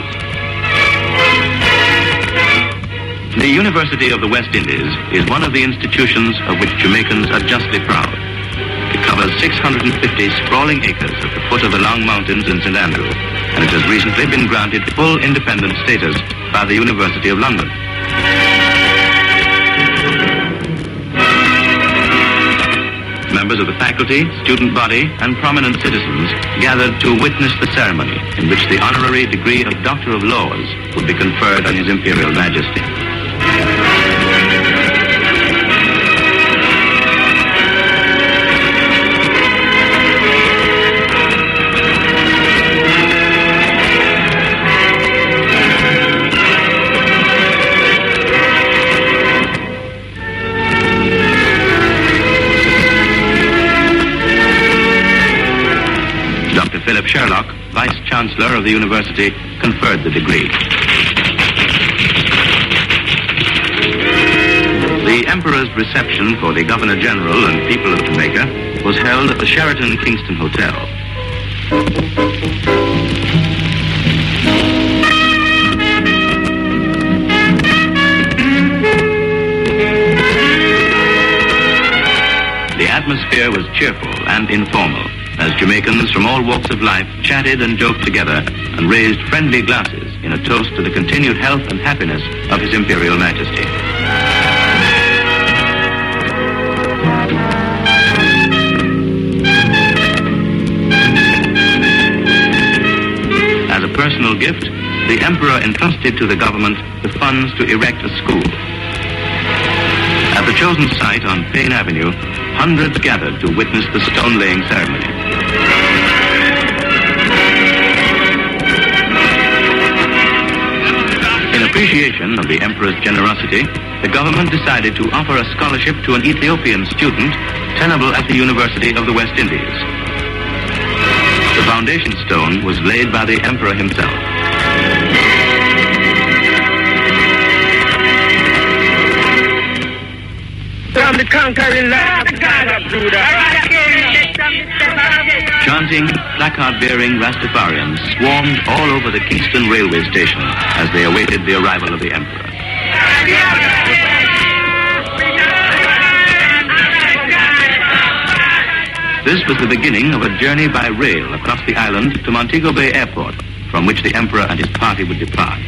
The University of the West Indies is one of the institutions of which Jamaicans are justly proud. It covers 650 sprawling acres at the foot of the Long Mountains in St. Andrews, and it has recently been granted full independent status by the University of London. Members of the faculty, student body, and prominent citizens gathered to witness the ceremony in which the honorary degree of Doctor of Laws would be conferred on His Imperial Majesty. Philip Sherlock, Vice-Chancellor of the University, conferred the degree. The Emperor's reception for the Governor-General and people of Jamaica was held at the Sheraton Kingston Hotel. The atmosphere was cheerful and informal, as Jamaicans from all walks of life chatted and joked together and raised friendly glasses in a toast to the continued health and happiness of His Imperial Majesty. As a personal gift, the Emperor entrusted to the government the funds to erect a school. At the chosen site on Payne Avenue, hundreds gathered to witness the stone-laying ceremony. In appreciation of the Emperor's generosity, the government decided to offer a scholarship to an Ethiopian student tenable at the University of the West Indies. The foundation stone was laid by the Emperor himself. From the conquering land of God of Judah. Chanting, placard-bearing Rastafarians swarmed all over the Kingston railway station as they awaited the arrival of the Emperor. This was the beginning of a journey by rail across the island to Montego Bay Airport, from which the Emperor and his party would depart.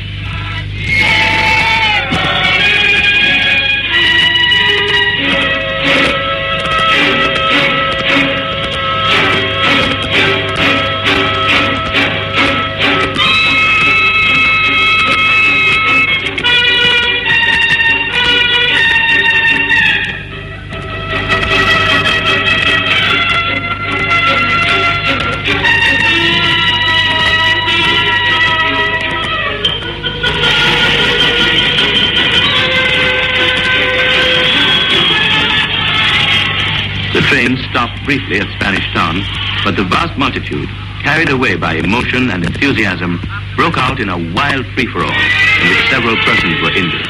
The train stopped briefly at Spanish Town, but the vast multitude, carried away by emotion and enthusiasm, broke out in a wild free-for-all in which several persons were injured.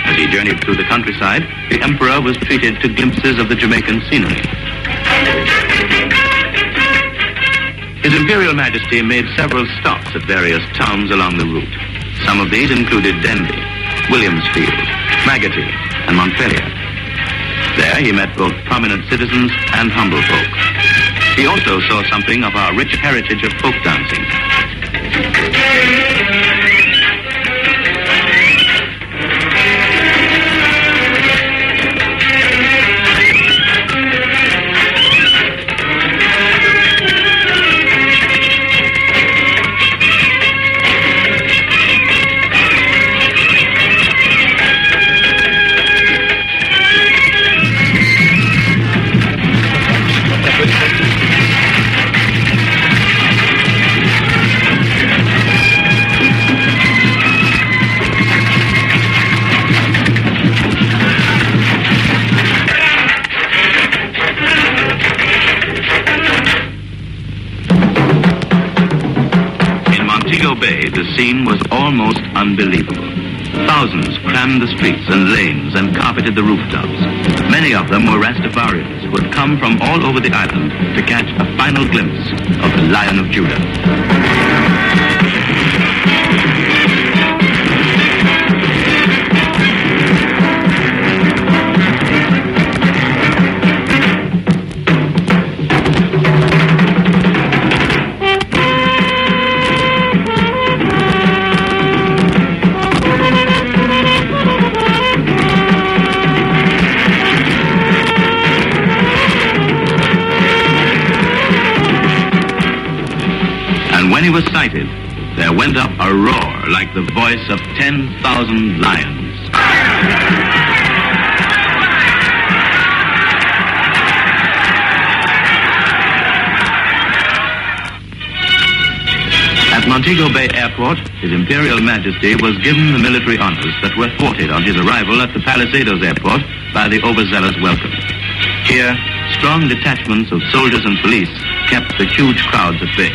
As he journeyed through the countryside, the Emperor was treated to glimpses of the Jamaican scenery. His Imperial Majesty made several stops at various towns along the route. Some of these included Denby, Williamsfield, Maggotty, and Montpelier. There he met both prominent citizens and humble folk. He also saw something of our rich heritage of folk dancing. scene was almost unbelievable. Thousands crammed the streets and lanes and carpeted the rooftops. Many of them were Rastafarians who had come from all over the island to catch a final glimpse of the Lion of Judah. When he was sighted, there went up a roar like the voice of 10,000 lions. At Montego Bay Airport, His Imperial Majesty was given the military honors that were thwarted on his arrival at the Palisadoes Airport by the overzealous welcome. Here, strong detachments of soldiers and police kept the huge crowds at bay.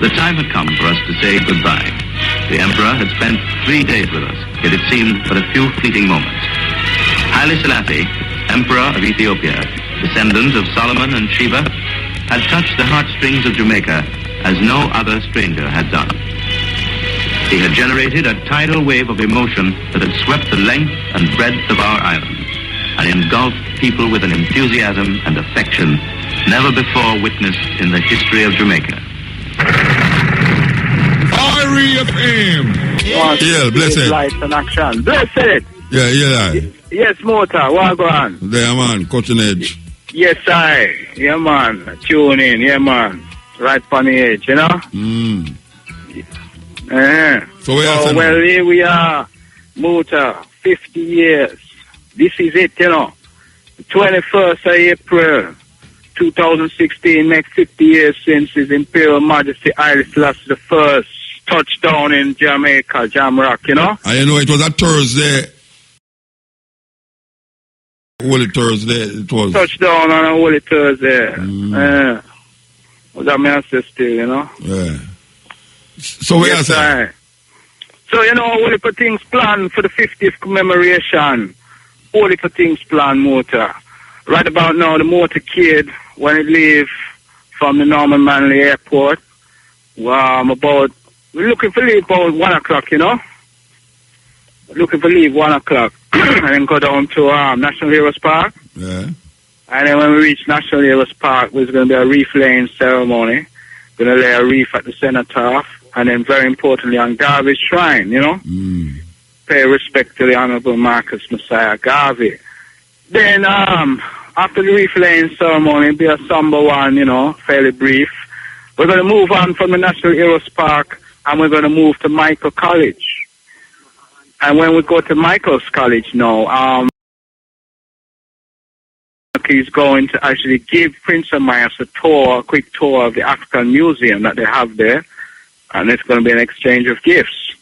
The time had come for us to say goodbye. The Emperor had spent 3 days with us, yet it seemed but a few fleeting moments. Haile Selassie, Emperor of Ethiopia, descendant of Solomon and Sheba, had touched the heartstrings of Jamaica as no other stranger had done. He had generated a tidal wave of emotion that had swept the length and breadth of our island and engulfed people with an enthusiasm and affection never before witnessed in the history of Jamaica. Yeah, blessed. Lights and action. Blessed. Yeah. Yes, Muta. What go on? There, man. Cutting edge. Yes, I. Yeah, man. Tune in. Yeah, man. Right on the edge, you know? So where are you? Well, here we are. Muta. 50 years. This is it, you know. 21st of April. 2016 makes 50 years since His Imperial Majesty Haile Selassie the first touchdown in Jamaica, Jamrock, you know? I know it was a Thursday. Holy Thursday, it was. Touchdown on a Holy Thursday. Was that my ancestor, you know? Yeah. So where yes, are you? So, you know, all the things planned for the 50th commemoration. All the things planned, Muta. Right about now, the motorcade, when it leaves from the Norman Manley Airport, we're looking for leave about 1 o'clock, you know? Looking for leave 1 o'clock. And then go down to National Heroes Park. Yeah. And then when we reach National Heroes Park, there's going to be a reef laying ceremony. Going to lay a reef at the cenotaph. And then, very importantly, on Garvey's shrine, you know? Pay respect to the Honorable Marcus Messiah Garvey. Then, after the reef laying ceremony, it'll be a somber one, you know, fairly brief. We're going to move on from the National Heroes Park, and we're going to move to Michael College. And when we go to Michael's College now, he's going to actually give Prince Amias a quick tour of the African Museum that they have there, and it's going to be an exchange of gifts.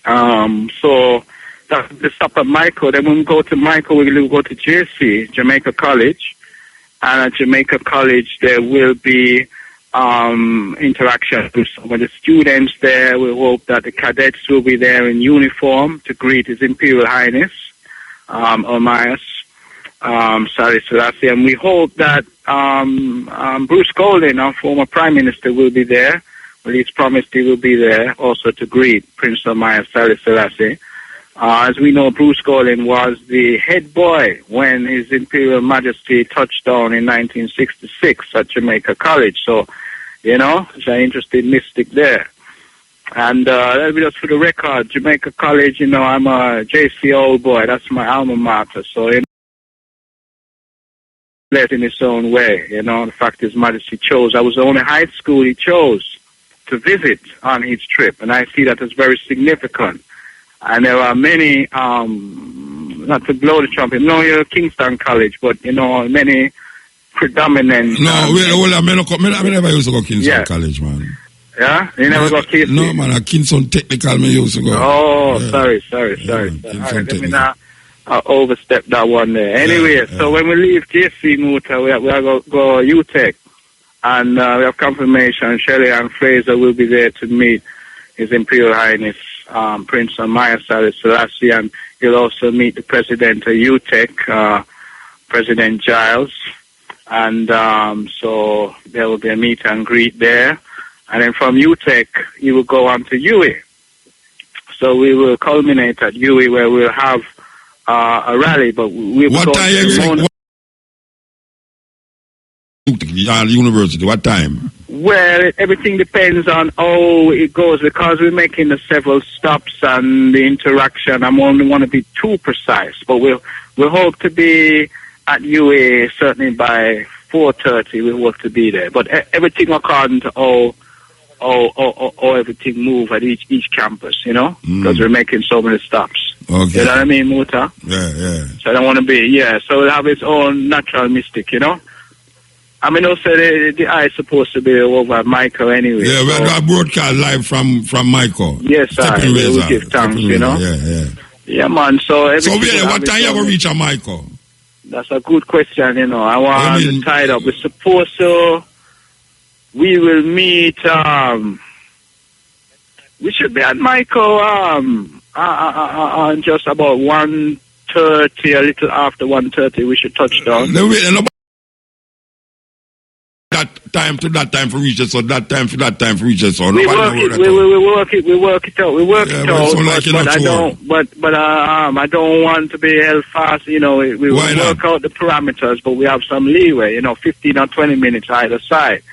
So that's the stop at Michael. Then when we go to Michael, we'll go to JC, Jamaica College, and at Jamaica College there will be interaction with some of the students there. We hope that the cadets will be there in uniform to greet His Imperial Highness, Amias, Haile Selassie, and we hope that Bruce Golding, our former Prime Minister, will be there. Well, he's promised he will be there also to greet Prince Amias Haile Selassie. As we know, Bruce Golding was the head boy when His Imperial Majesty touched down in 1966 at Jamaica College. So, you know, it's an interesting mystic there. And just for the record, Jamaica College, you know, I'm a JC old boy. That's my alma mater. So, you know, led in his own way. You know, the fact His Majesty chose. I was the only high school he chose to visit on his trip. And I see that as very significant. And there are many, not to blow the trumpet, no, you're Kingston College, but, you know, many predominant... No, I never used to go Kingston College, man. Yeah? You never go Kingston? No, man, at Kingston Technical, me used to go. Oh, yeah. sorry. Yeah, Let me not overstep that one there. Anyway, so when we leave JC Muta, we are going to go UTEC. And we have confirmation, Shelley and Fraser will be there to meet His Imperial Highness Prince Haile Selassie, and he'll also meet the president of UTEC, President Giles, and so there will be a meet and greet there. And then from UTEC, he will go on to UE. So we will culminate at UE, where we'll have a rally, but we'll what time university? What time? Well, everything depends on how it goes, because we're making the several stops and the interaction. I only want to be too precise, but we'll hope to be at UA certainly by 4:30. We hope to be there, but everything according to how everything move at each campus, you know, because we're making so many stops. Okay. You know what I mean, Muta? Yeah. So I don't want to be, so it'll have its own natural mystic, you know? I mean, also the eye is supposed to be over at Michael anyway. Yeah, we're going to broadcast live from Michael. Yes, sir. We'll give thanks, you know? Yeah. Yeah, man. So what time you going to reach at Michael? That's a good question, you know. I want to tie it up. We're supposed to... We will meet... we should be at Michael just about 1:30, a little after 1:30. We should touch down. That time to that time for reaches, so that time for that time for reaches. So we work it out. I don't want to be held fast. You know, we work out the parameters, but we have some leeway. You know, 15 or 20 minutes either side.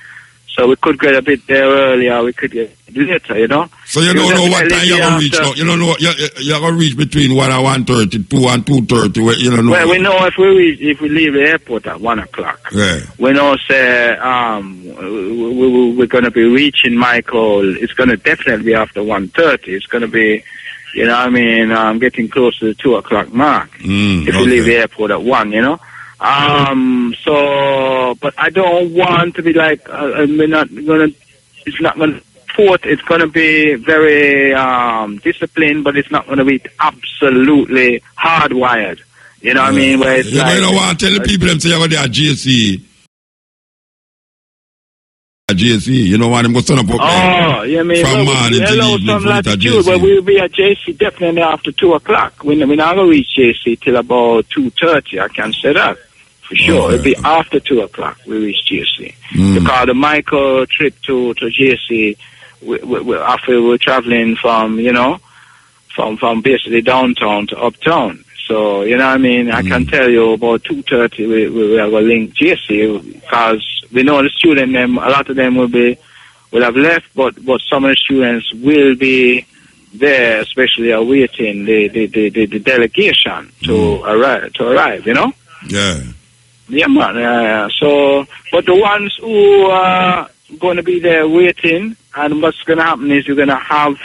So we could get a bit there earlier. We could get later. You know. So you don't know what time you're gonna reach. No? You don't know you're gonna reach between 1 and 1:30, 2 and 2:30. You don't know. Well, we know if we leave the airport at 1 o'clock. Yeah. We know say we're gonna be reaching Michael. It's gonna definitely be after 1:30. It's gonna be, you know what I mean, getting close to the 2 o'clock mark. If we leave the airport at 1, you know. So, but I don't want to be like we're not gonna. It's not gonna. It's going to be very disciplined, but it's not going to be absolutely hardwired. You know what I mean? Where it's you don't want to tell the people them say you're going to at GSE. You know what I'm going to stand up from morning to evening. But we'll be at JC definitely after 2 o'clock. We're not going to reach JC till about 2:30. I can say that. For sure. It'll be after 2 o'clock we reach JC. Because the Michael trip to JC, after we're traveling from, you know, from basically downtown to uptown. So, you know what I mean? I can tell you about 2:30 we are going to link JC, because we know the students, a lot of them will have left, but some of the students will be there, especially awaiting the delegation to arrive, you know? Yeah. Yeah, man. So, but the ones who are going to be there waiting, and what's going to happen is you're going to have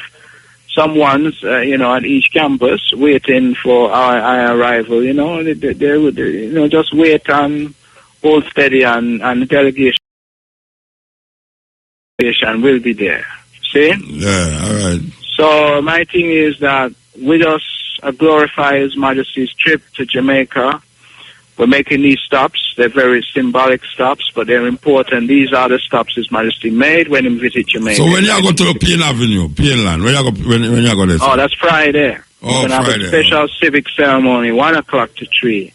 some ones, you know, at each campus waiting for our arrival. You know, they just wait and hold steady, and the delegation will be there. See? Yeah. All right. So my thing is that we just glorify His Majesty's trip to Jamaica. We're making these stops. They're very symbolic stops, but they're important. These are the stops His Majesty made when he visited Jamaica. So when you go to the Payne Avenue, Payneland, when you go there? Oh, that's Friday. Oh, we're going to have a special civic ceremony, 1 o'clock to 3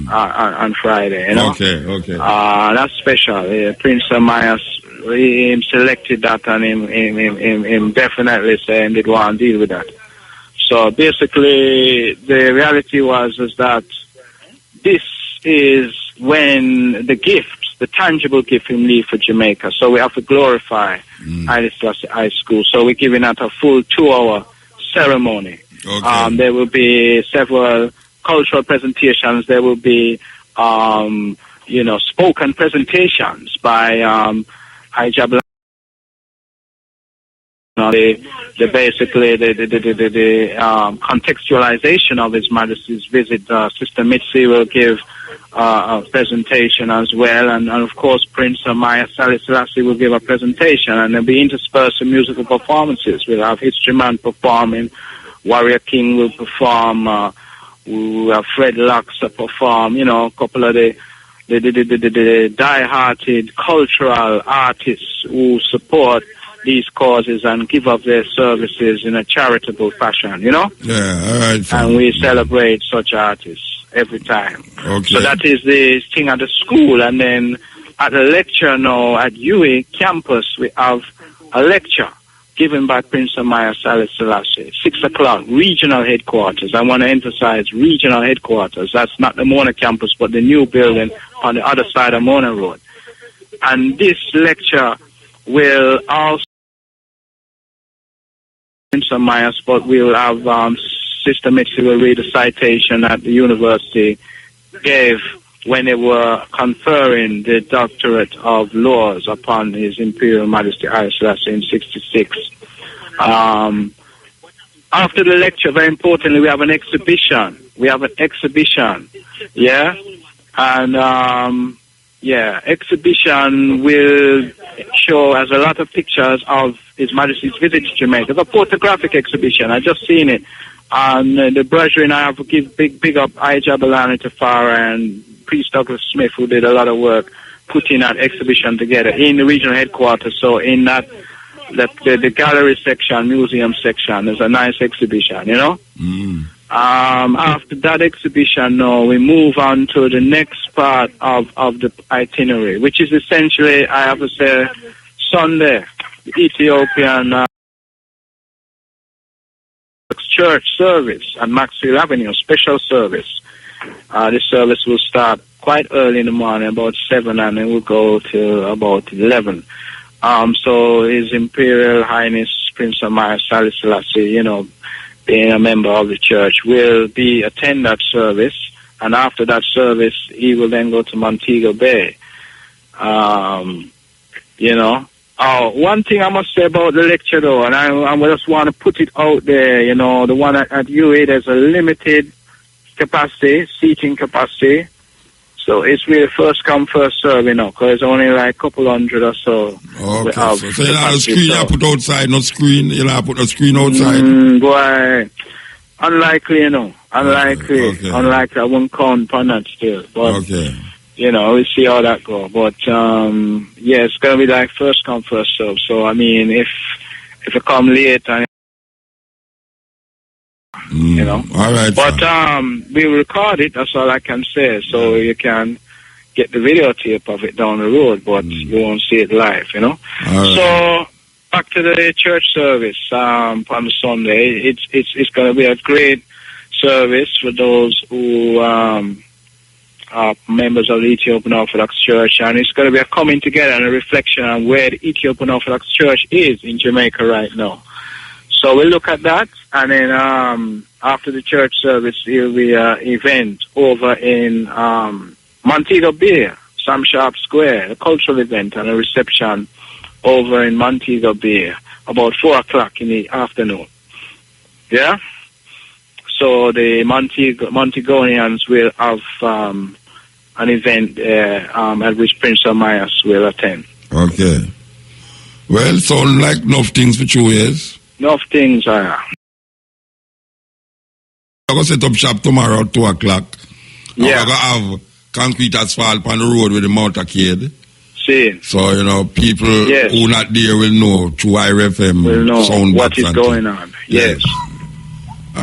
on Friday. You know? Okay. That's special. Prince Amaya, he selected that, and him definitely saying they'd want to deal with that. So basically, the reality is that this is when the gift the tangible gift him leave for Jamaica. So we have to glorify Haile Selassie High School. So we're giving that a full 2-hour ceremony. Okay. There will be several cultural presentations. There will be, spoken presentations by Hijab. Basically the contextualization of His Majesty's visit. Sister Mitzi will give a presentation as well, and of course Prince Haile Selassie will give a presentation, and there'll be interspersed with musical performances. We'll have History Man performing, Warrior King will perform, we'll have Fred Locks perform, a couple of the die-hearted cultural artists who support these causes and give up their services in a charitable fashion, Yeah, all right. And we celebrate such artists every time. Okay. So that is the thing at the school. And then at the lecture now at UA campus, we have a lecture given by Prince Haile Selassie, 6 o'clock, regional headquarters. I want to emphasize regional headquarters. That's not the Mona campus, but the new building on the other side of Mona Road. And this lecture will also some Myers, but we'll have Sister Mitzi will read a citation that the university gave when they were conferring the doctorate of laws upon His Imperial Majesty Haile Selassie in 1966. After the lecture, very importantly, we have an exhibition. Yeah, and exhibition will show as a lot of pictures of His Majesty's visit to Jamaica. It's a photographic exhibition. I just seen it. The brethren, I have to give big up Ijabalani Tafara and Priest Douglas Smith, who did a lot of work putting that exhibition together in the regional headquarters. So in that the gallery section, museum section, there's a nice exhibition, After that exhibition, now we move on to the next part of the itinerary, which is essentially, I have to say, Sunday, the Ethiopian church service at Maxfield Avenue, special service. This service will start quite early in the morning, about 7, and it will go till about 11. So His Imperial Highness Prince Haile Selassie, being a member of the church, will attend that service, and after that service, he will then go to Montego Bay. One thing I must say about the lecture, though, and I just want to put it out there, the one at UA, there's a limited capacity, seating capacity. So it's really first come, first serve, because only like a couple hundred or so. Okay, so you'll have a screen you put outside, no screen, you'll have put a screen outside? Boy, unlikely, unlikely. Okay. Unlikely, I won't count on that still. But, okay. We'll see how that goes. But, it's going to be like first come, first serve. So, I mean, if you come late and All right. But we record it, that's all I can say. So you can get the videotape of it down the road, but you won't see it live, All right. So back to the church service on the Sunday. It's going to be a great service for those who are members of the Ethiopian Orthodox Church, and it's going to be a coming together and a reflection on where the Ethiopian Orthodox Church is in Jamaica right now. So we'll look at that, and then after the church service, there will be an event over in Montego Bay, Sam Sharp Square, a cultural event and a reception over in Montego Bay, about 4 o'clock in the afternoon. Yeah? So the Montegonians will have an event at which Prince Amias will attend. Okay. Well, sound like enough things for 2 years. Enough things, I'm going to set up shop tomorrow at 2 o'clock. Yeah. I'm going to have concrete asphalt on the road with the motorcade. See. So, people who not there will know through IRFM will know sound what is going on. Yes.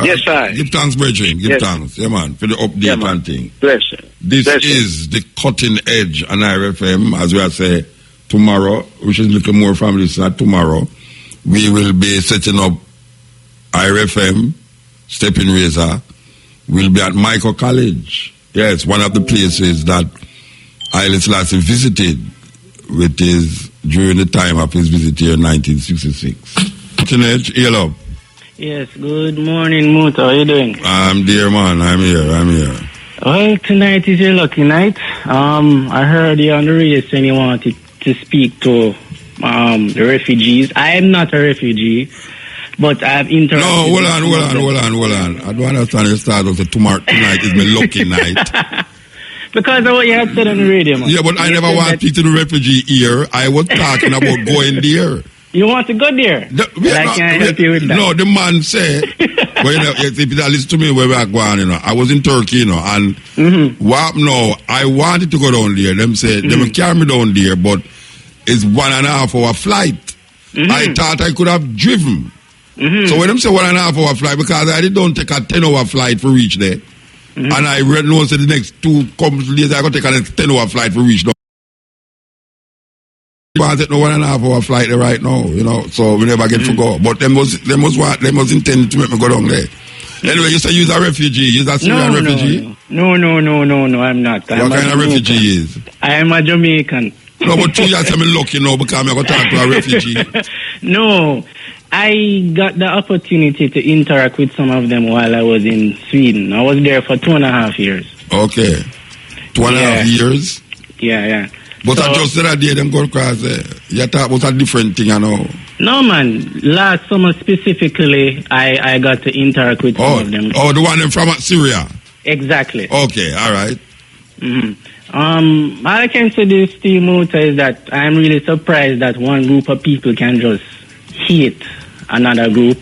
Yes, sir. Give thanks, brethren. Give thanks. Yeah, man, for the update and thing. Bless you. This is the cutting edge on IRFM, as we are saying, tomorrow, which is a little more from this, not tomorrow. We will be setting up IRFM, Stepping Razor. We'll be at Michael College. Yes, one of the places that Haile Selassie visited during the time of his visit here in 1966. Internet, hello. Yes, good morning, Muta. How are you doing? I'm there, man. I'm here. Well, tonight is your lucky night. I heard you on the radio saying you wanted to speak to the refugees. I am not a refugee, but I've interacted. No, hold on. I don't understand the start of the tonight is my lucky night. Because of what you had said on the radio, man. Yeah, but I never want to speak to the refugee here. I was talking about going there. You want to go there? I can't help you with that. No, the man said, well, if you listen to me where we are going, I was in Turkey, and I wanted to go down there. Them said, they will carry me down there, but it's 1.5 hour flight. I thought I could have driven. So when them say 1.5 hour flight, because I don't take a 10-hour flight to reach there. And I read no say the next 2 couple days I got to take a 10-hour flight to reach there. I take no 1.5 hour flight there right now, so we never get to go. But they must intend to make me go down there. Anyway, you say you're a refugee. You're a Syrian refugee? No, I'm not. What kind of refugee is? I am a Jamaican. No, but 2 years I'm lucky now because I'm going to talk to a refugee. No, I got the opportunity to interact with some of them while I was in Sweden. I was there for 2.5 years. Okay. 2.5 years? Yeah. But I just said that day them go across there. You thought was a different thing, No, man. Last summer specifically, I got to interact with some of them. Oh, the one from Syria? Exactly. Okay, all right. All I can say this to you, Muta, is that I'm really surprised that one group of people can just hate another group.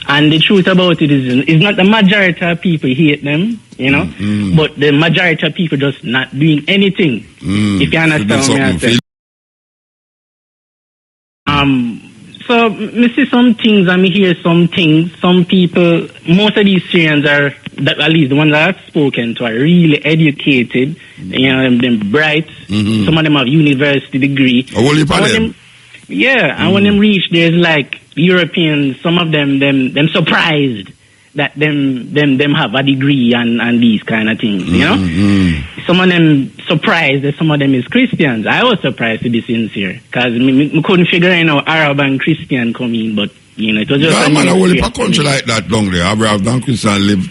And the truth about it is not the majority of people hate them, but the majority of people just not doing anything. If you understand what I'm saying. So, I see some things, I hear some things. Some people, most of these Syrians are, at least the ones that I've spoken to, are really educated. They're bright. Some of them have university degree. And when them reach, there's like Europeans, some of them surprised that them have a degree and these kind of things, Some of them surprised that some of them is Christians. I was surprised, to be sincere, because we couldn't figure out Arab and Christian come in, but it was just a country like that down there. Arab and Christian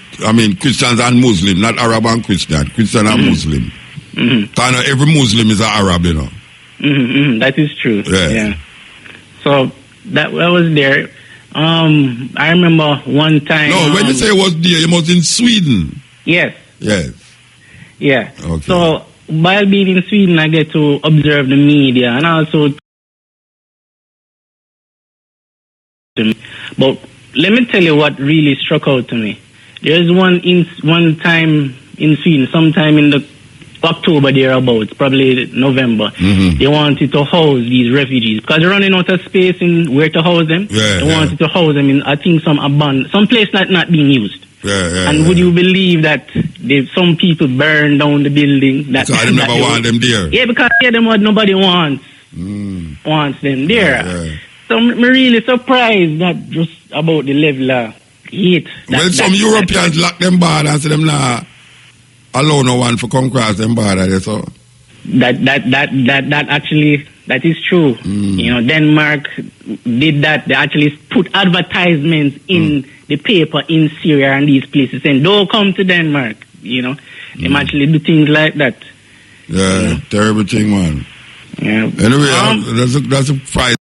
Christians and Muslim, not Arab and Christian. Christian and Muslim. Kind of every Muslim is an Arab, That is true. Yeah. So that I was there. I remember one time. No, when you say was there, you was in Sweden. Yes. Yeah. Okay. So while being in Sweden, I get to observe the media and also. But let me tell you what really struck out to me. There's one time in Sweden, sometime in the October thereabouts, probably November. They wanted to house these refugees because they're running out of space in where to house them. They wanted to house them in, I think, some place that's not being used. Would you believe that some people burned down the building? So I never want them there. Yeah, because them what nobody wants them there. So I'm really surprised that just about the level of hate. Some Europeans lock them bad and say them nah allow no one to come across them border, so that actually that is true. Denmark did that. They actually put advertisements in the paper in Syria and these places saying don't come to Denmark. They actually do things like that. Yeah, terrible thing, man. Yeah. Anyway, that's a fight.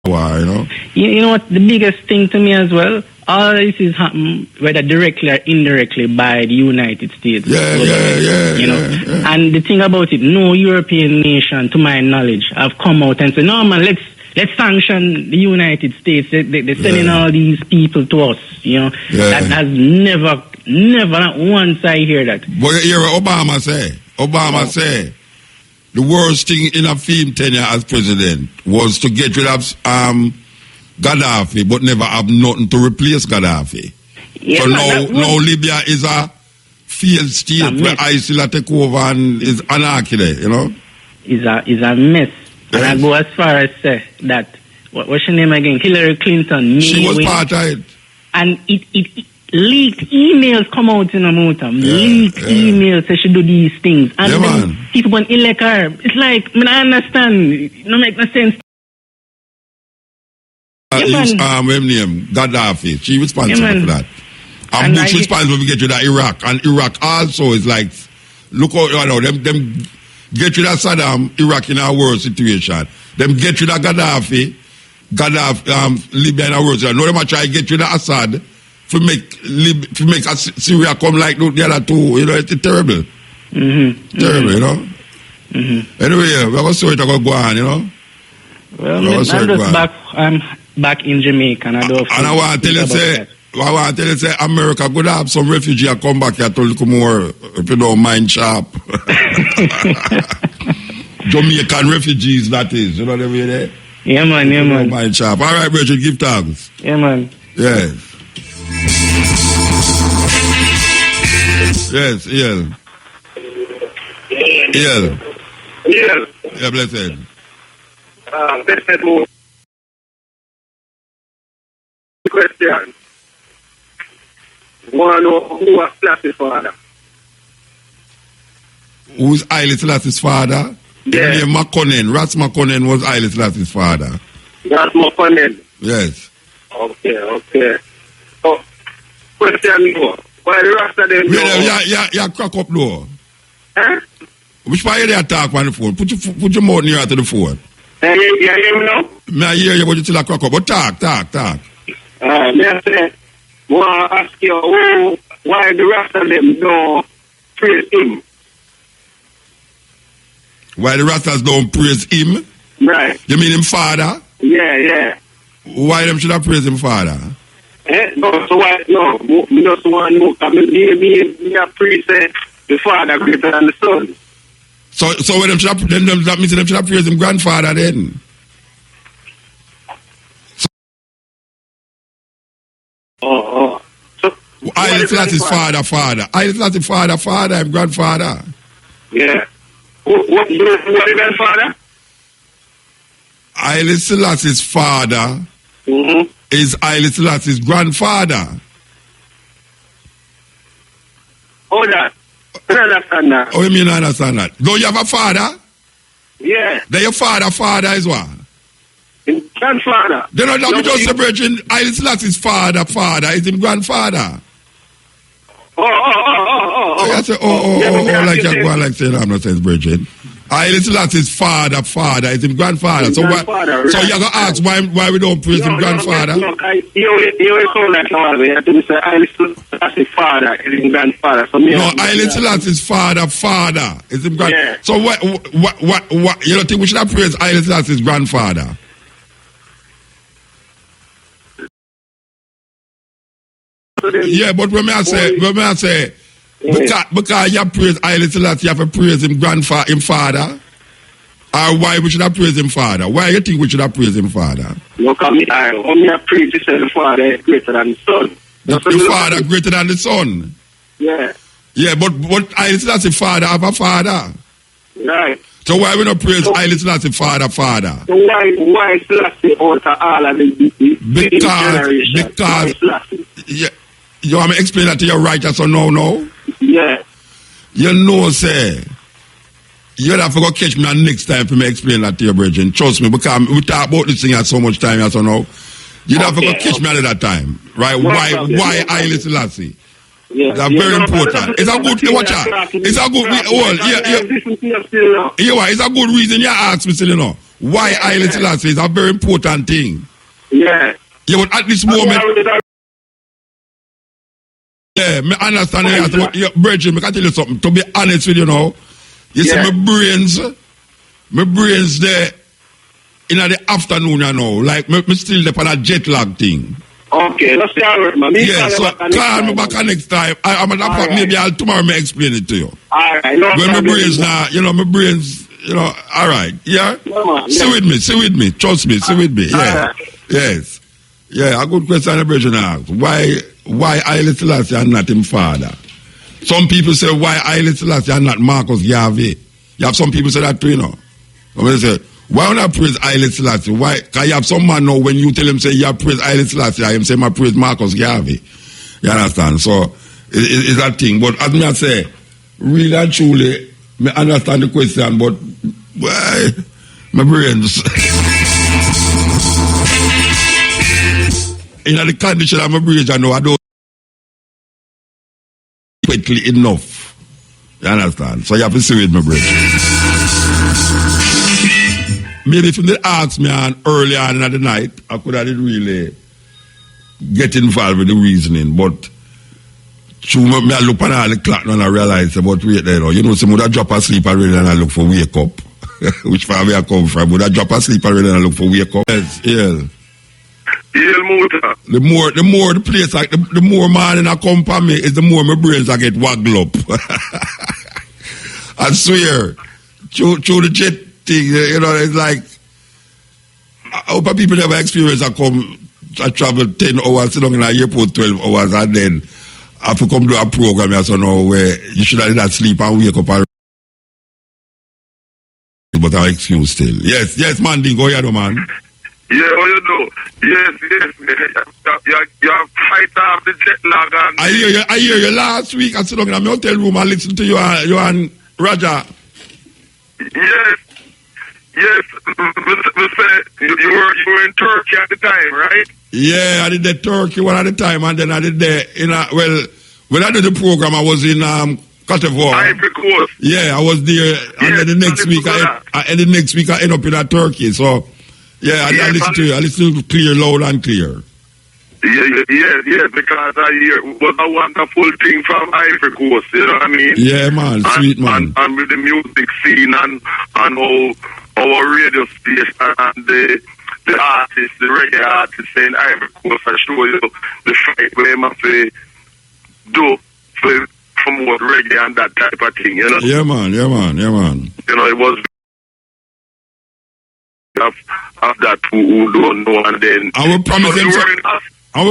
You know what? The biggest thing to me as well. All this is happening, whether directly or indirectly, by the United States. Yeah. And the thing about it, no European nation, to my knowledge, have come out and said, no, man, let's sanction the United States. They're sending all these people to us. That has never, not once I hear that. But you hear what Obama say? The worst thing in a film tenure as president was to get rid of Gaddafi, but never have nothing to replace Gaddafi. Yeah, so now Libya is a failed state where ISIL take over and is anarchy there, Is a mess. Yes. And I go as far as say that, what's your name again? Hillary Clinton. She was part of it. And leaked emails come out in a Muta. Leaked emails say she do these things. And then people want elect her. It's like, I understand. It don't make no sense. Name Gaddafi. She responsible for that. And Bush responsible to get you that Iraq. And Iraq also is like, look out, them get you that Saddam, Iraq in a worse situation. Them get you that Gaddafi, Libya in a worse situation. No, them try to get you that Assad to make Syria come like the other two. You know, it's terrible. Terrible, you know. Anyway, we're going to see it go on, you know. Well, I'm back in Jamaica. And I want to tell you, say, America could have some refugee come back here to look more, if you don't mind, sharp. Jamaican refugees, that is. You know what I mean? Eh? Yeah, man, yeah, man. Don't mind, sharp. All right, Bridget, give thanks. Yeah, man. Yes. Yes, yeah. Yeah. Yeah, blessed. Question. Want to know who was Selassie's father? Who's Haile Selassie's father? Yeah. His name McConnell. Ras McConnell was Haile Selassie's father. Ras McConnell? Yes. Okay. Oh, question no. Why the rest of them know? Yeah, crack up though. Huh? Which part you talk on the phone? Put your mouth near to the phone. You hear me now? May I hear you, but you still crack up. But talk. May I say, want to ask you why the rest of them don't praise him? Why the Rastas don't praise him? Right. You mean him father? Yeah. Why them should have praise him father? No, so why? No, we just want to know. Because me a priest the father greater than the son. So when them should have, then that means them should have praise him grandfather then. So Haile Selassie's father. Haile Selassie father, and grandfather. Yeah. What is grandfather? Haile Selassie's father is Haile Selassie's grandfather. Hold on. I don't understand that. Oh, you mean I understand that? Don't you have a father? Yeah. Then your father is what? Grandfather. Then I don't just celebrating Haile Selassie's father is his grandfather. Oh. I say, like you're going like saying I'm not saying Bridget. Haile Selassie's father is his grandfather. So you're going to ask why we don't praise him grandfather? You sound like you to say Haile Selassie's father is his grandfather. So no, Haile Selassie's father is his grandfather. Yeah. So what you don't think we should have praised Haile Selassie's grandfather? Yeah, but when I say because you praise Haile Selassie, you have to praise him grandfather, him father. Or why we should have praised him father? Why you think we should have praised him father? Look at me, I praise the father is greater than the son. The father greater than the son. Yeah. Yeah, but Haile Selassie father have a father. Right. So why we not praise Haile Selassie father? So why Selassie out of all of because you want me to explain that to your righteous or no? Yeah. You know, say, you'll have to go catch me next time for me explain that to your brethren. Trust me, because we talk about this thing at so much time, so now. You'll have to go catch me at that time. Right? Why Haile Selassie? Yeah. That's very important. It's a good, watch out. It's a good, it's a good reason you ask me, you know. Why Haile Selassie is a very important thing. Yeah. Yeah, but at this moment, yeah, me understand you, Bridget, I can tell you something. To be honest with you now, you see my brains there in the afternoon, you know, like me still there on a jet lag thing. Okay, let's see how it is. Yeah, so call me back next time. Maybe tomorrow may explain it to you. All right. No, when my brains now, you know, my brains, you know, all right, yeah? See with me, trust me, see with me, yeah. Yes. Yeah, a good question the Bridget asked. Why Haile Selassie and not him father? Some people say, why Haile Selassie and not Marcus Garvey? You have some people say that too, you know. Somebody say, why not praise Haile Selassie? Why? Because you have some man now, when you tell him, say, you praise Haile Selassie, I am saying, I praise Marcus Garvey. You understand? So it's that thing. But as me I say, really and truly, I understand the question, but well, my brains in the condition of my brains, I know I don't quickly enough. You understand? So you have to see with my brain. Maybe if you ask me earlier on in the night, I could have really get involved with the reasoning, but through me I look at all the clock and I realize about wait there, you know, some would I drop asleep already and I look for wake up. Which far where I come from, would I drop asleep already and I look for wake up? Yes, yeah. Muta. The more the place, like the more morning I come for me, is the more my brains I get waggled up. I swear, through the jet thing, you know, it's like I hope people never experience I travel 10 hours, sit down in the airport 12 hours, and then I have to come to a program or so now where you should have that sleep and wake up and but I excuse still. Yes, man, go ahead, man. Yeah, well, you know. Yes. You fight off the jet lag. And I hear you last week. I sit down in a hotel room and listen to you and Raja. Yes. We say you were in Turkey at the time, right? Yeah, I did the Turkey one at the time, and then I did when I did the program, I was in Cote d'Ivoire. Ivory Coast. Yeah, I was there, and then the next week I end up in Turkey. So yeah, I listen to you. I listen to clear, loud and clear. Yeah, because I hear it was a wonderful thing from Ivory Coast, you know what I mean? Yeah, man, sweet man. And with the music scene and all our radio station and the artists, the reggae artists in Ivory Coast, I show you the fight where they must do for promote reggae and that type of thing, you know? Yeah, man. You know, it was of that who don't know, and then I will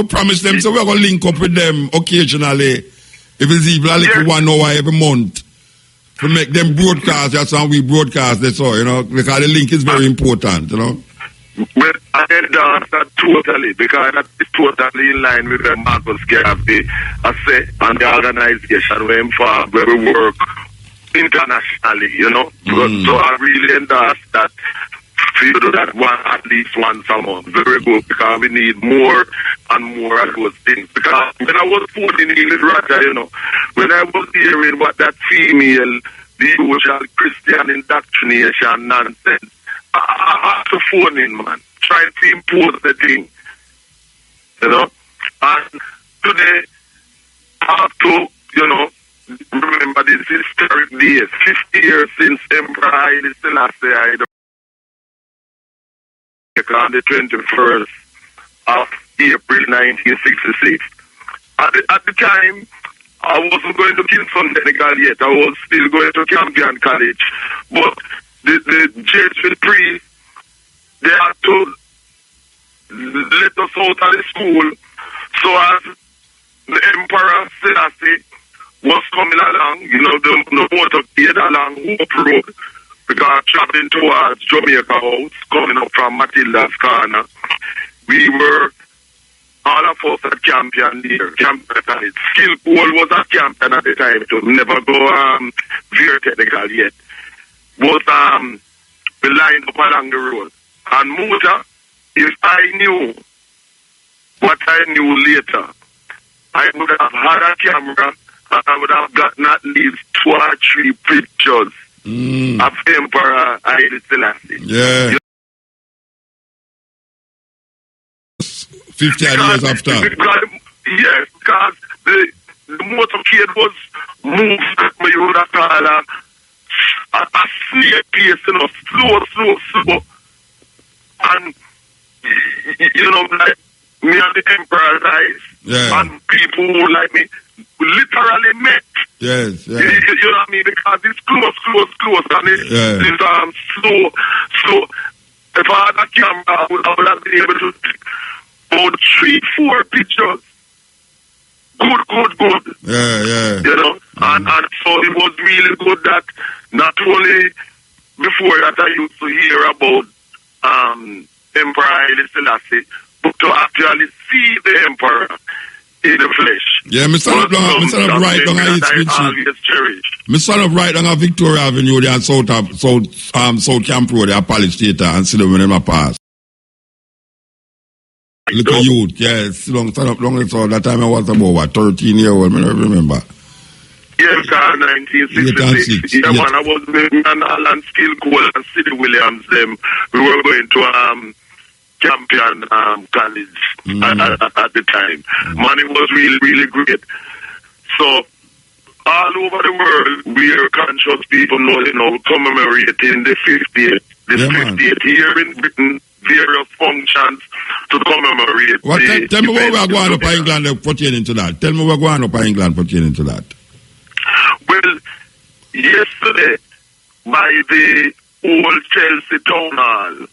promise them so we're going to link up with them occasionally, if it's even a little 1 hour every month, to make them broadcast. That's how we broadcast this, you know, because the link is very important, you know. Well, I endorse that totally, because that is totally in line with the Marcus Garvey, I say, and the organization where we work internationally, you know. So I really endorse that. You do that one at least once a month. Very good, because we need more and more of those things. Because when I was 14 in English Roger, you know, when I was hearing what that female, the usual Christian indoctrination nonsense, I had to phone in, man, trying to impose the thing, you know. And today, I have to, you know, remember this historic days, 50 years since Emperor Haile Selassie on the 21st of April 1966. At the time, I wasn't going to Kingston Senegal yet. I was still going to Campion College. But the Jesuit priest, they had to let us out of the school. So as the Emperor Selassie was coming along, you know, the motorcade along Hope Road, because traveling towards Jamaica House, coming up from Matilda's Corner, we were, all of us at Campion there, Campion College. Skillpool was at Campion at the time, too. Never go very technical yet. Was we lined up along the road. And Muta, if I knew what I knew later, I would have had a camera and I would have gotten at least 2 or 3 pictures of Emperor Haile Selassie. Yeah. 50 years after. Yes, because the motorcade was moved, you would have called a slow pace, you know, slow. And, you know, like me and the Emperor's eyes, and people who like me literally met. Yes. You know what I mean? Because it's close, and it's slow. If I had a camera, I would have been able to take about 3-4 pictures. Good. Yeah. You know, and so it was really good that not only before that I used to hear about Emperor Haile Selassie, but to actually see the Emperor in the flesh. Yeah, me son of right down at East Street. Me son of right down at Victoria Avenue there and South Camp Road, there Palace Theatre, and see them when them pass. Little youth, yes, long so that time I was about 13 years old, I don't remember. Yes, 1966. Yeah, man, I was with Alan Steel Cole and Sidney Williams. We were going to Champion College at the time. Man, it was really, really great. So, all over the world, we are conscious people know, commemorating the 50th. The 50th year in Britain, various functions to commemorate. Tell me where we're going up in England pertaining to that. Tell me where we're going up in England pertaining to that. Well, yesterday, by the old Chelsea Town Hall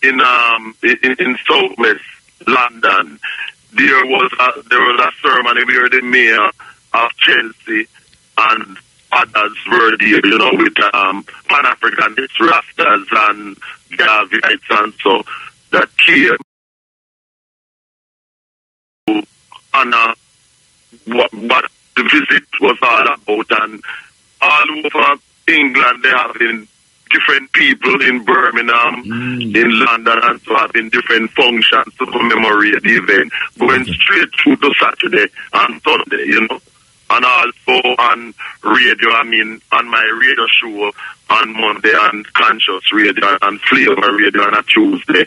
in Southwest London, there was a ceremony where the mayor of Chelsea and others were there, with Pan-Africanist Rastas and Gavites and so that came to honor what the visit was all about. And all over England, they have been different people in Birmingham, in London, and so having different functions to commemorate the event, going straight through to Saturday and Sunday, And also on radio, on my radio show on Monday, and Conscious Radio and Flavor Radio on a Tuesday,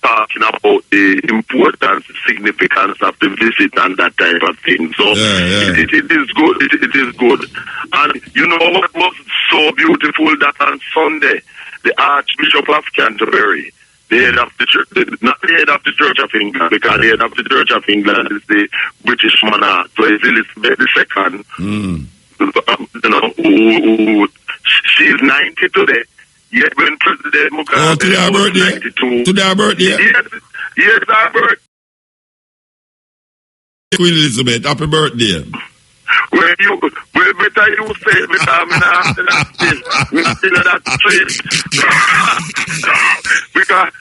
talking about the importance, significance of the visit and that type of thing. So It is good. It is good. And you know what was so beautiful that on Sunday, the Archbishop of Canterbury, the head of the church, not the head of the Church of England, because the head of the Church of England is the British monarch, so it's Elizabeth II. She's 90 today. Yet when President Mugabe was 92. Today her birthday? Yes, her birthday. Queen Elizabeth, happy birthday. Well, better you say it, because I'm after that still. We're still at that street. because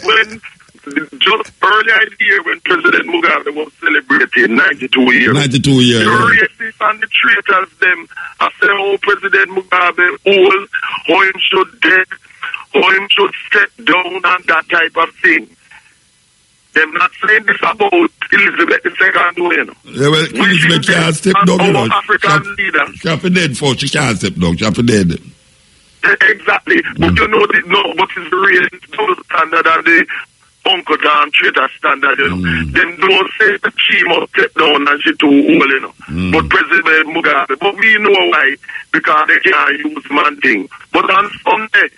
when just earlier in the year when President Mugabe was celebrating 92 years. 92 years. The racists and the traitors them I said, oh, President Mugabe old, how him should dead, how him should step down and that type of thing. They're not saying this about Elizabeth II, Yeah, well, Elizabeth can't step down, African leader. She have to dead for, she can't step down, she have to dead. Exactly. But but it's the real double standard and the Uncle Don traitor standard, Them don't say that she must step down and she too old, But President Mugabe, but we know why, because they can't use man thing. But on Sunday,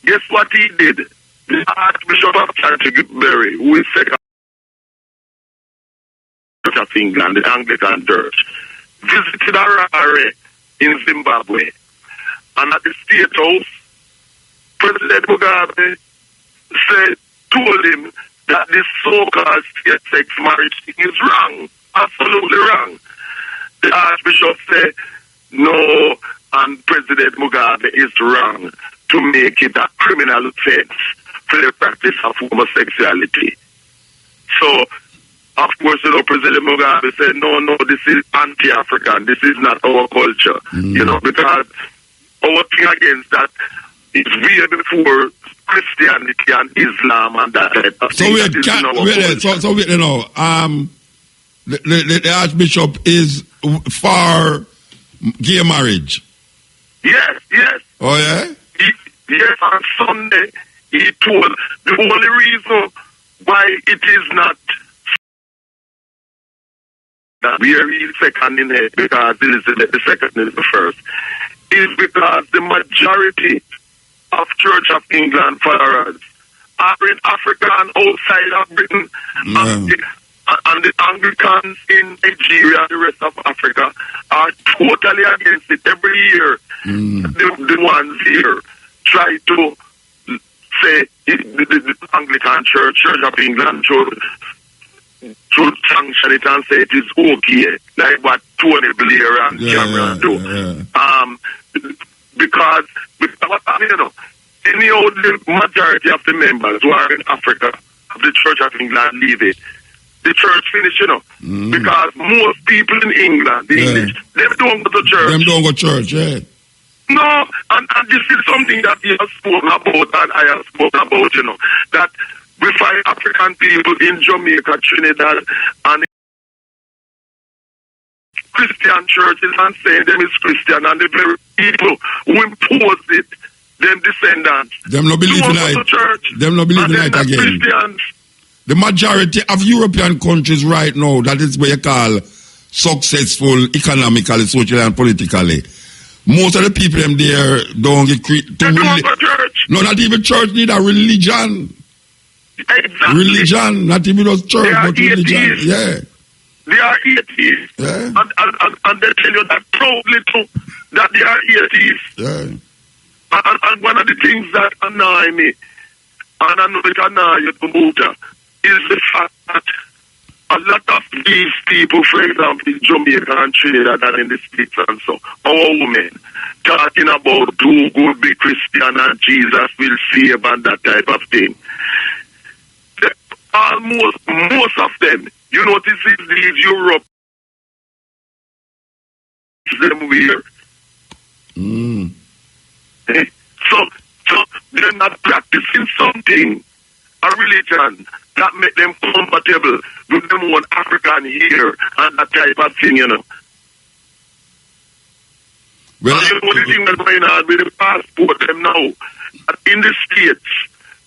guess what he did? The Archbishop of Canterbury, who is second Church of England, the Anglican Church, visited Harare in Zimbabwe. And at the State House, President Mugabe told him that this so-called same-sex marriage thing is wrong, absolutely wrong. The Archbishop said, no, and President Mugabe is wrong to make it a criminal offense for the practice of homosexuality. So, of course, President Mugabe said, no, this is anti-African, this is not our culture, because our thing against that is way before Christianity and Islam and that type of thing. So wait, the Archbishop is for gay marriage. Yes. Oh, yeah? Yes, on Sunday, he told the only reason why it is not that we are second in it, because Elizabeth II is the first, is because the majority of Church of England followers are in Africa and outside of Britain, and the Anglicans in Nigeria and the rest of Africa are totally against it. Every year, the ones here try to say the Anglican Church of England should sanction it and say it is okay, like what Tony Blair and Cameron do. Because the majority of the members who are in Africa of the Church of England leave it. the church finish, you know. Because most people in England, the English, they don't go to church. Them don't go to church, yeah. No, and this is something that he has spoken about and I have spoken about, you know, that we find African people in Jamaica, Trinidad, and Christian churches and saying them is Christian, and the very people who impose it, them descendants. Them no believe in it. Them no believe in it again. Christians. The majority of European countries right now, that is what you call successful economically, socially, and politically. Most of the people them there don't get church. No, not even church, need a religion. Exactly. Religion, not even just church, but religion. Yeah. They are atheists. Yeah. And they tell you that proudly too, that they are atheists. Yeah. And one of the things that annoy me, and I know it annoy you to Muta, is the fact that a lot of these people, for example, in Jamaica and Trinidad and in the States and so, our women, talking about do good, be Christian and Jesus will save and that type of thing. Most of them, you notice these Europe, them weird. So they're not practicing something, a religion, that make them compatible with them one African here and that type of thing, you know. Well, you know the thing that's going on with the passport them now in the States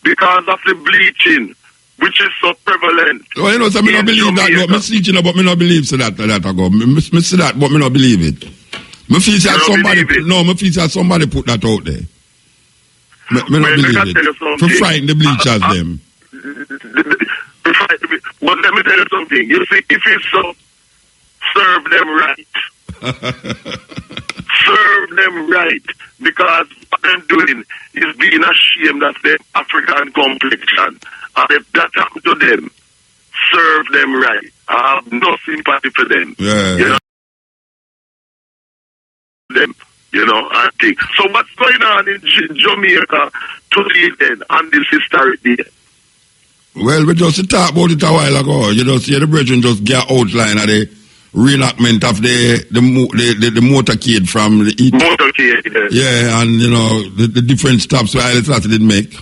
because of the bleaching, which is so prevalent. Well, you know, so I don't believe that. But I see it, but I don't believe so that ago. I see that, but I don't believe it. I feel that somebody put that out there. I don't believe it. For frighten the bleachers, them. Well, let me tell you something. You see, if it's so, serve them right. Serve them right. Because what they're doing is being ashamed of their African complexion. And if that happens to them, serve them right. I have no sympathy for them. Yeah. You know? Them, you know, I think. So what's going on in Jamaica today then on this historic day? Well, we just talked about it a while ago. You know, see the brethren just get outline of the reenactment of the motorcade from the motorcade. Yeah, and you know the different stops where Haile Selassie did make.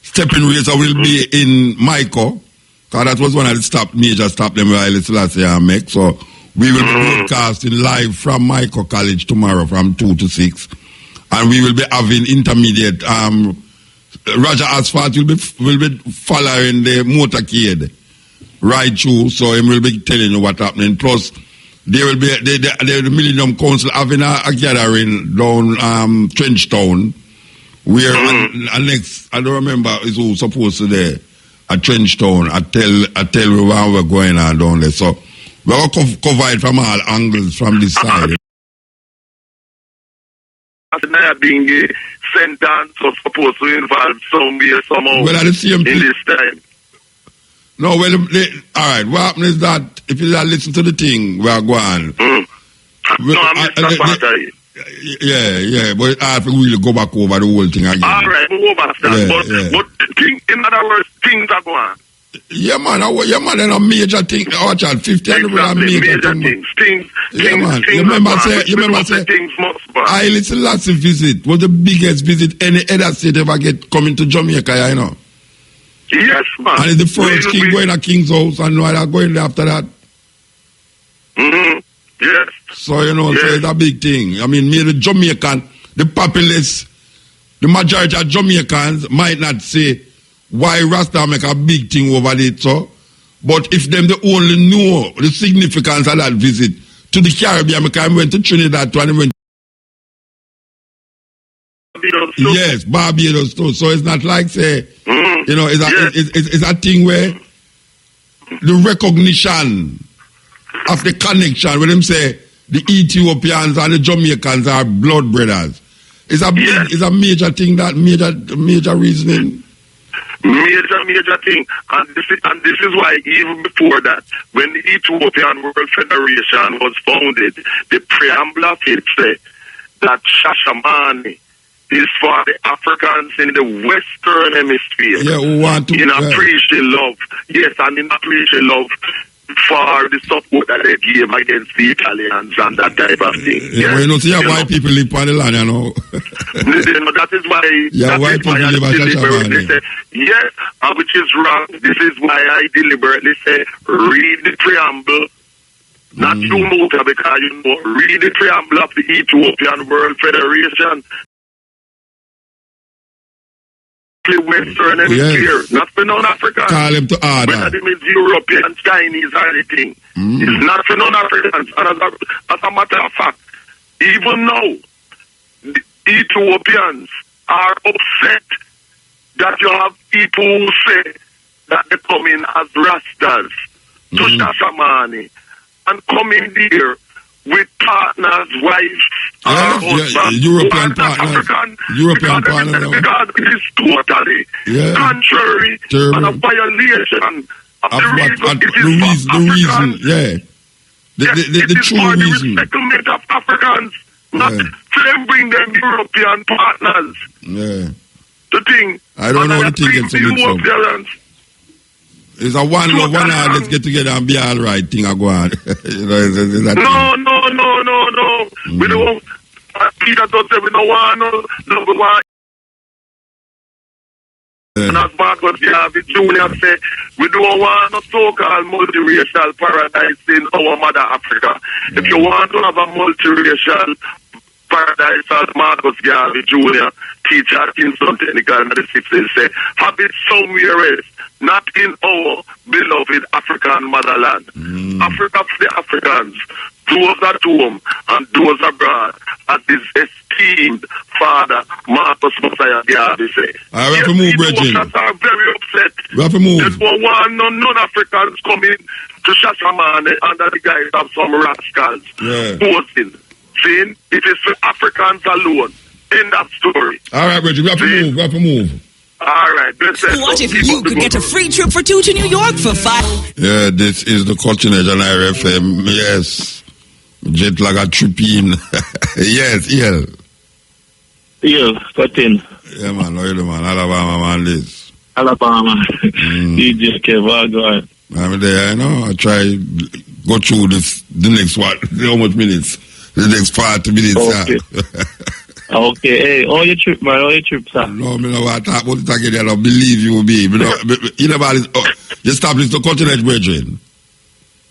Stepping racer will be in Mico, because that was one of the major stop them where Haile Selassie make. So we will be broadcasting live from Mico College tomorrow from 2 to 6, and we will be having intermediate. Roger Asphalt will be following the motorcade right through, so he will be telling you what's happening. Plus, there will be the Millennium Council having a gathering down Trenchtown, where next, I don't remember who's supposed to there at Trenchtown. I tell you where we're going on down there. So we're going to cover it from all angles from this side. Being a sentence was supposed to involve somewhere somehow well, at the same in this time. No, well, all right. What happens is that if you listen to the thing, we are going. No, I missed that part. Yeah, but I have to really go back over the whole thing again. All right, we'll go back to that. But in other words, things are going. Yeah, man, and a major thing. Our child, 50 exactly, major things. Yeah, man. You remember say, Haile Selassie visit was the biggest visit any other state ever get coming to Jamaica, you know. Yes, man. And it's the first king going to King's house, and no they're going there after that. Yes. So, you know, so it's a big thing. I mean, the Jamaican, the populace, the majority of Jamaicans might not say why Rasta make a big thing over it, so. But if them they only know the significance of that visit to the Caribbean, because I went to Trinidad too, and I went yes, Barbados too. So it's not like say, you know, it's a thing where the recognition of the connection, when them say the Ethiopians and the Jamaicans are blood brothers, it's a major thing, that major reasoning. Major thing, and this is why even before that, when the Ethiopian World Federation was founded, the preamble of it said that Shashamane is for the Africans in the Western Hemisphere. Yeah, who want to appreciate love. Yes, and in appreciate love for the support that they gave against the Italians and that type of thing. Yeah, well, you know, see how white people live on the land, you know. That is why. Yeah, white people live on deliberately say, yes, which is wrong. This is why I deliberately say, read the preamble. Not you, Muta, because you know, read the preamble of the Ethiopian World Federation. Western and clear, not for non-Africans. Call him to order. Whether it means European, Chinese, or anything. It's not for non-Africans. And as a matter of fact, even now, the Ethiopians are upset that you have people who say that they come in as Rastas to Shashamane and come in there with partners, wives, European partners. European partners. Because it is totally contrary and a violation of the reason. The true reason. The resettlement of Africans, not to bring them European partners. Yeah. The thing. I don't know what the thing is. It's a one love, one heart, let's get together and be all right thing I go on. No. We don't, Peter don't say we don't want no one. And as Marcus Garvey Jr. say, we don't want no so-called multiracial paradise in our mother Africa. If you want to have a multiracial paradise, as Marcus Garvey Jr. teacher at Kingston Technical in the 60s say, have it somewhere else. Not in our beloved African motherland. Africa for the Africans, those at home and those abroad, as his esteemed father, Marcus Messiah Garvey say. We have to move, Bridget. Are very upset. We have to move. There's one non-Africans coming to Shashamane under the guise of some rascals. Posting. Saying it is for Africans alone. In that story. All right, Bridget, we have to move. All right. What if you could get a free trip for two to New York for $5? Yeah, this is the Culture Nation RFM. Yes. Jet lag a trip in. Yes, yeah. Yeah, cut in. Yeah, man. How you doing, man? Alabama, man, this. Alabama. DJ Kev, I'm there, I know. I try go through the next what? How much minutes? The next 40 minutes, okay. Okay, hey, all your trip, man, all your trip, sir. No, me know what I talk about it again, I don't believe you, me. You never, you established the continent, brethren.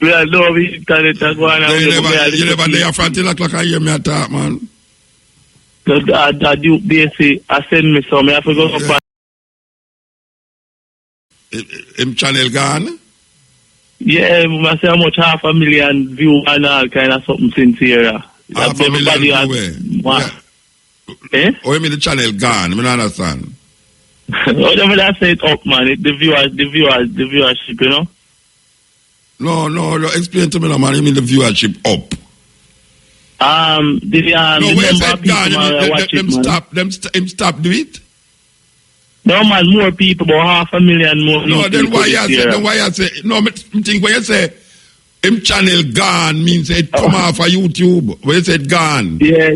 Yeah, no, we can't go on. You never there from 10 o'clock and hear me talk, man. I do, BAYSEE, I send me some, I have to go up. Him channel gone? Yeah, I say how much 500,000 views and all kind of something sincere. 500,000 views. Eh? Oh, you mean the channel gone? I don't understand. Whatever I say it up, man. The viewership, you know? No. Explain to me, man. You mean the viewership up? The number of people watch it, Them stop do it? No, man, more people, about 500,000 more. No, then why you say, no, I think when you say, him channel gone means it come off of YouTube. When you said gone. Yeah.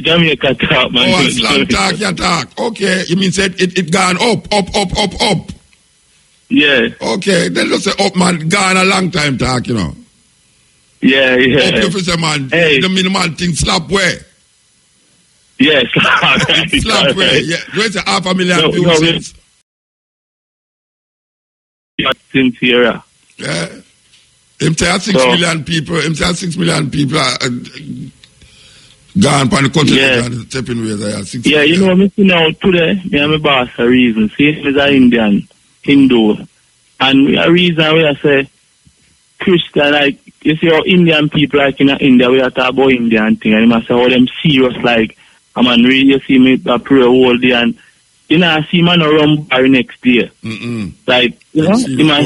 Jamaica talk, man. Oh, slang talk, you talk. Okay, you mean said it gone up. Yeah. Okay, then just say up, man. Gone a long time talk, you know. Yeah. Up, you say, man. The minimal thing slap where? Yes. Slap where? Yeah. You say 500,000 views. Sincere. Yeah. Him say 6 million people. Him say 6 million people gone on the country. Stepping ways. Yeah, you know, me see now today, me and my boss a reason. See, he's an Indian, Hindu. And a reason where I say Christian, like, you see how Indian people like in India, we are talking about Indian thing. And you must say how them serious, like, I mean, really, you see me I pray all day and you know, I see man around bar next day. Like, you know,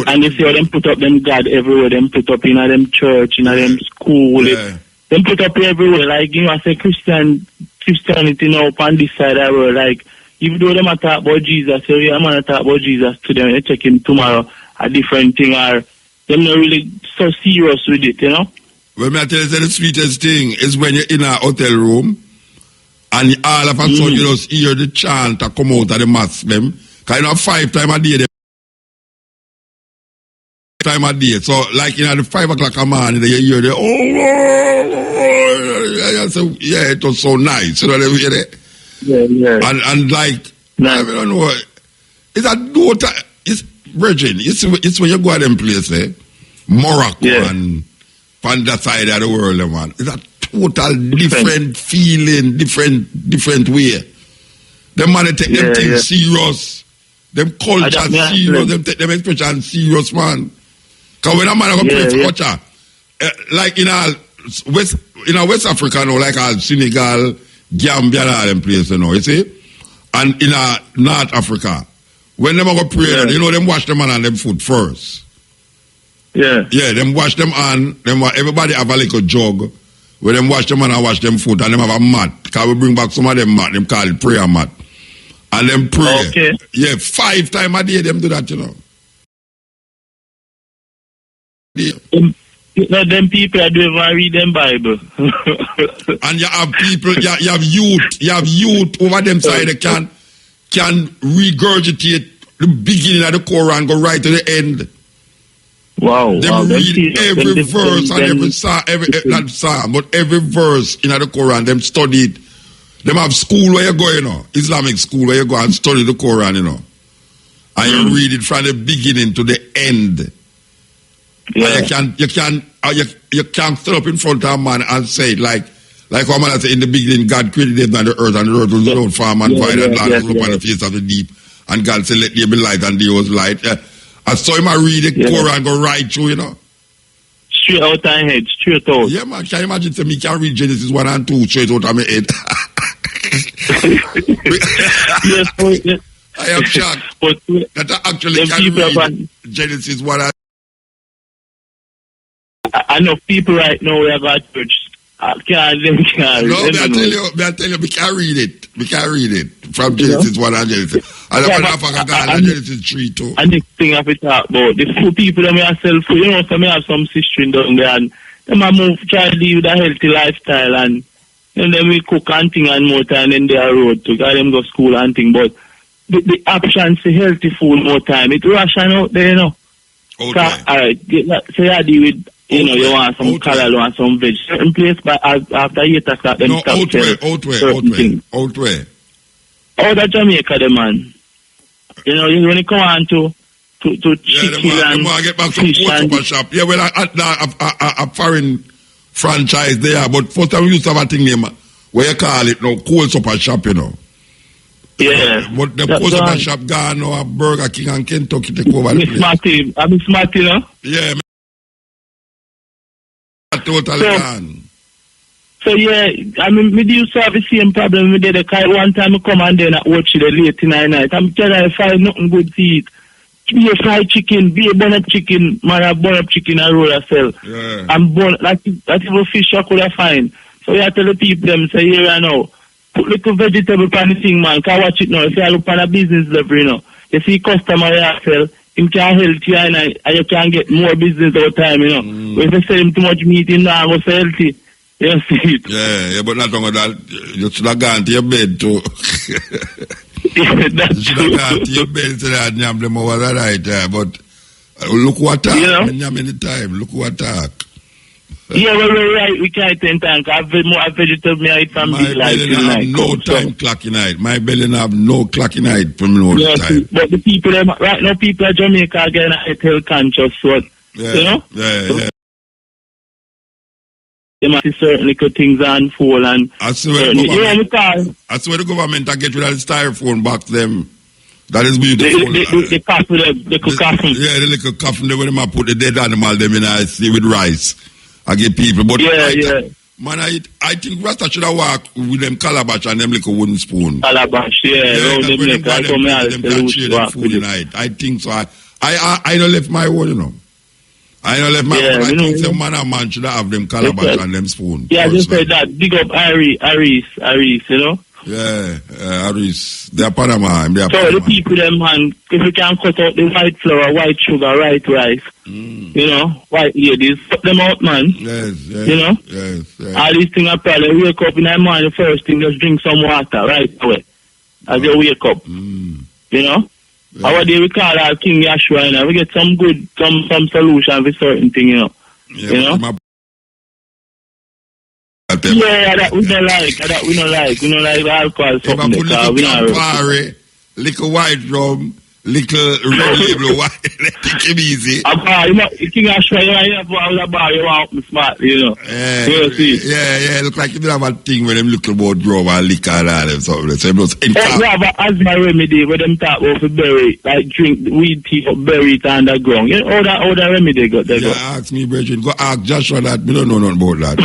and you see how them put up them God everywhere. Them put up in them church, in them school. Them put up everywhere. Like, you know, I say Christianity now on this side of the world. Like, even though them talk about Jesus, so yeah, man talk about Jesus to them, they check him tomorrow, a different thing, or them not really so serious with it, you know? Well, me I tell you, the sweetest thing is when you're in a hotel room, and all of a sudden you just hear the chant that come out of the Muslim. Because you know 5 times a day they time of day. So, like, you know, the 5 o'clock a morning, you hear the, yeah, it was so nice. You know what I mean? Yeah. And like, Nice. I don't know, it's a daughter, it's virgin. It's when you go to them places, Morocco and on that side of the world, man. It's a total different feeling, different way. Them man, they take them things serious. Them culture serious. Them take them expression serious, man. Because when a man go play culture, like in West Africa, now, like Senegal, Gambia, and all them places, you know, you see? And in North Africa, when them go pray, you know, them wash them on them food first. Yeah, them wash them on. Everybody have a little jug where them wash them on and wash them foot, and them have a mat. Because we bring back some of them mat, them call it prayer mat. And them pray. Okay. Yeah, 5 times a day them do that, you know. Yeah. Them people that don't even read them Bible. And you have people, you have youth over them side that can regurgitate the beginning of the Quran and go right to the end. Wow. Them read every verse and every psalm, but every verse in the Quran, them study it. Them have school where you go, you know, Islamic school where you go and study the Quran, you know. And you read it from the beginning to the end. Yeah. You can't stand up in front of a man and say it like one man said, in the beginning God created the earth and the earth was without form and void and land was upon the face of the deep. And God said, let there be light, and there was light. I saw him read the Quran go right through, you know. Straight out of my head, straight out. Yeah, man. Can you imagine to me can read Genesis 1 and 2 straight out of my head? Yes. I am shocked but that I actually can read Genesis 1 and I know people right now who have got church. I tell you, we can read it. We can read it from Genesis 1 and Genesis. And Genesis 3 too. And the thing I have to talk about, the few people that I sell food, you know, so I have some sister down there, and them I try to live a healthy lifestyle, and then we cook and thing and more time, and then they are road to get them go school and thing. But the options for healthy food more time, it ration out there, you know. Okay. Alright, so you deal with, you know, you want some color, you want some veg. Certain place, but after 8 o'clock, them stop certain things. Out where? Out of Jamaica, the man. You know, when you come on to chicken and get back some fish and super shop. Yeah, well, a foreign franchise there, but first time we used to have a thing name where you call it now cold super shop, you know. Yeah. But the cold super shop gone now, a Burger King and Kentucky take over the place. I'm smart, you know. Yeah, totally gone. So yeah, I mean, we used to have the same problem with the car. One time I come and then I watch it late in the night. I'm telling you, I find nothing good to eat. Be a fried chicken, be a bun-up chicken, man, a bun-up chicken and roll a sell. Yeah. And bun, that's even fish I could have find. So I tell the people, them, say, here I know, put little vegetable pan the thing, man, can watch it now. If you look on a business level, you know, you see customer here sell, him can help you and you can get more business over time, you know. If you sell him too much meat, him now go sell healthy. You see it. Yeah, but not only that, you should have gone to your bed too. That's you should have gone to your bed so that you have them over the right there. But look what talk. You know? Many time. Look what talk. Yeah, well, we're right. We can't take time. I have more vegetable me eat from my belly have no time clock in night. My belly have no clock in night from no time. But the people, right now, people at Jamaica are getting health conscious. So, you know? Yeah. They must see certain little things unfold and I swear the government are get rid of the styrofoam box them. That is beautiful. The coffin, the coffin. Yeah, the little coffin they when them put the dead animal them in I see with rice. I get people. But man, I think Rasta should have walk with them calabash and them little wooden spoon. Calabash, them can share them food tonight. I think so. I don't left my own, you know. I don't left my own. I think some man should have them calabash and them spoon. Yeah, I just said that. Big up Aris, you know. Yeah, Aris. They're Panama. So the people, them man, if you can cut out the white flour, white sugar, white rice, you know, white ladies, put them out, man. Yes. You know? Yes. All these things are probably wake up in the morning, first thing, just drink some water right away as you wake up. You know? Our day we call that King Yashua, you know. We get some good, some solution for certain thing, you know. Yeah, you know? That we don't like. That we don't like. We don't like alcohol. If I put little Campari, little white rum, little red label wine, take him easy. You know, King Ashwa, you have a bar, you want me smart, you know. Yeah, look like you don't have a thing where them look about rum and liquor and all them something. So we have an asthma remedy where them talk about for berry, like drink weed tea or bury it underground. You know, all that remedy got there. Ask me, Bridget. Go ask Joshua that. We don't know nothing about that.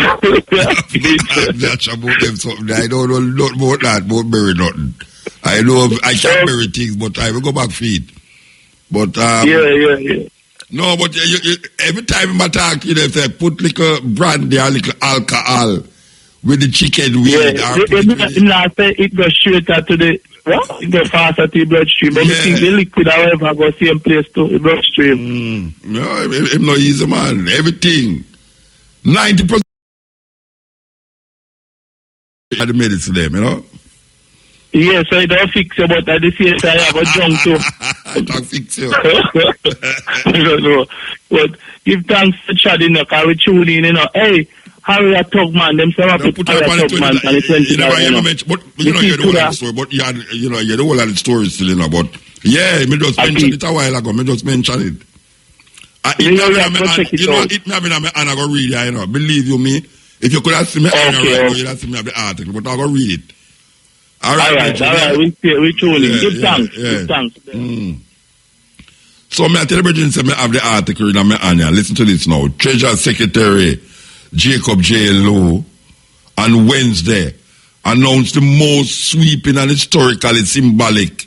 Joshua about them something. I don't know nothing about that, about berry nothing. I know I can't bury things, but I will go back feed. But yeah. No, but you, every time I talk, you know, if I put little brandy or little alcohol with the chicken weed. It goes straight to the it goes faster to the bloodstream. But you think the liquid, however, go same place to the bloodstream. No, I'm not easy, man. Everything 90% of the medicine, them, you know. Yeah, so I don't fix you, but at the same time I have a junk too. I don't fix you. I don't know. But give thanks to Chad, you know, because we tune in, you know. Hey, Harry a Tug Man, them say I put Harry a Tug Man and the 20 you know. But you know, you're the whole of the story, but you're the whole of the story still, you know, but yeah, me just mentioned it a while ago, me just mentioned it. It me have been on my hand, I go read it, you know. Believe you me, if you could have seen me on right now, you'd have seen me have the article, but I go read it. All right. We tune in. Give thanks. Give thanks. So, I tell the brethren, say, I have the article in my hand. Listen to this now. Treasury Secretary Jacob J. Lowe on Wednesday announced the most sweeping and historically symbolic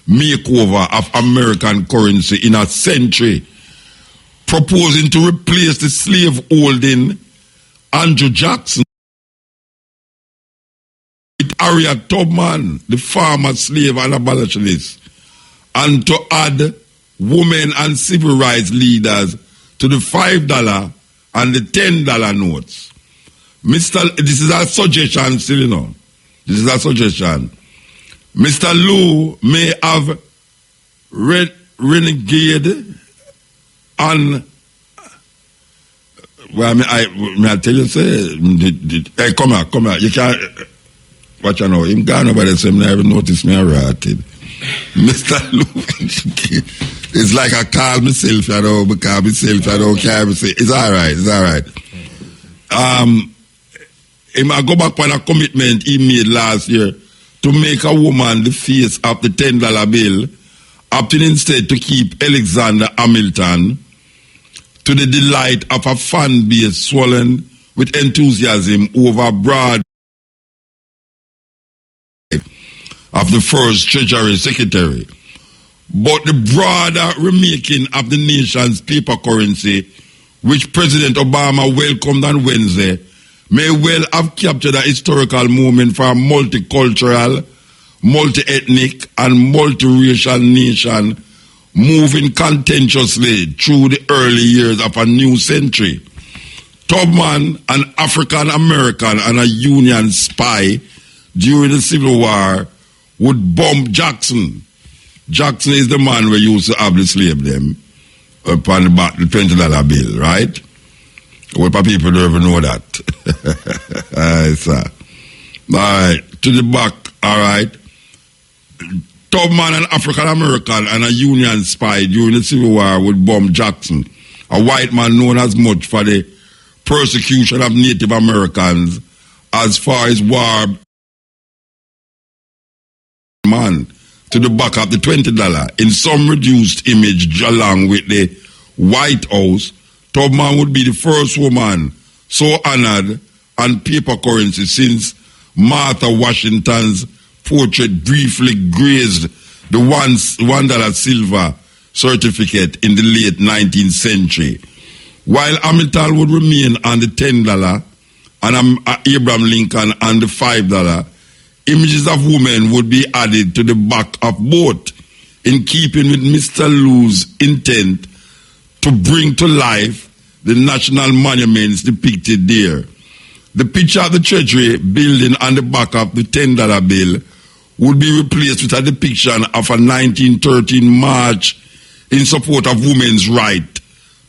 makeover of American currency in a century, proposing to replace the slave-holding Andrew Jackson with Harriet Tubman, the farmer, slave, and abolitionist, and to add women and civil rights leaders to the $5 and the $10 notes. This is a suggestion still, you know. This is a suggestion. Mr. Lowe may have renegade on. Well, I tell you, say, hey, come here. You can't. Watch you know. Him gone over there, so I never noticed me ratted. Mr. Lowe, it's like I call myself, I don't call myself, I don't care. It's all right. I go back on a commitment he made last year to make a woman the face of the $10 bill, opting instead to keep Alexander Hamilton, to the delight of a fan base swollen with enthusiasm over broad of the first Treasury Secretary. But the broader remaking of the nation's paper currency, which President Obama welcomed on Wednesday, may well have captured a historical moment for a multicultural, multi-ethnic, and multiracial nation moving contentiously through the early years of a new century. Tubman, an African-American and a Union spy during the Civil War, would bomb Jackson. Jackson is the man we used to have the slave them upon the $20 bill, right? What people don't even know that. All right, sir. All right, to the back, all right. Tubman, an African-American and a Union spy during the Civil War, would bomb Jackson, a white man known as much for the persecution of Native Americans as far as war man to the back of the $20. In some reduced image along with the White House, Tubman would be the first woman so honored on paper currency since Martha Washington's portrait briefly grazed the $1 silver certificate in the late 19th century. While Hamilton would remain on the $10 and Abraham Lincoln on the $5, images of women would be added to the back of both, in keeping with Mr. Lowe's intent to bring to life the national monuments depicted there. The picture of the Treasury building on the back of the $10 bill would be replaced with a depiction of a 1913 march in support of women's right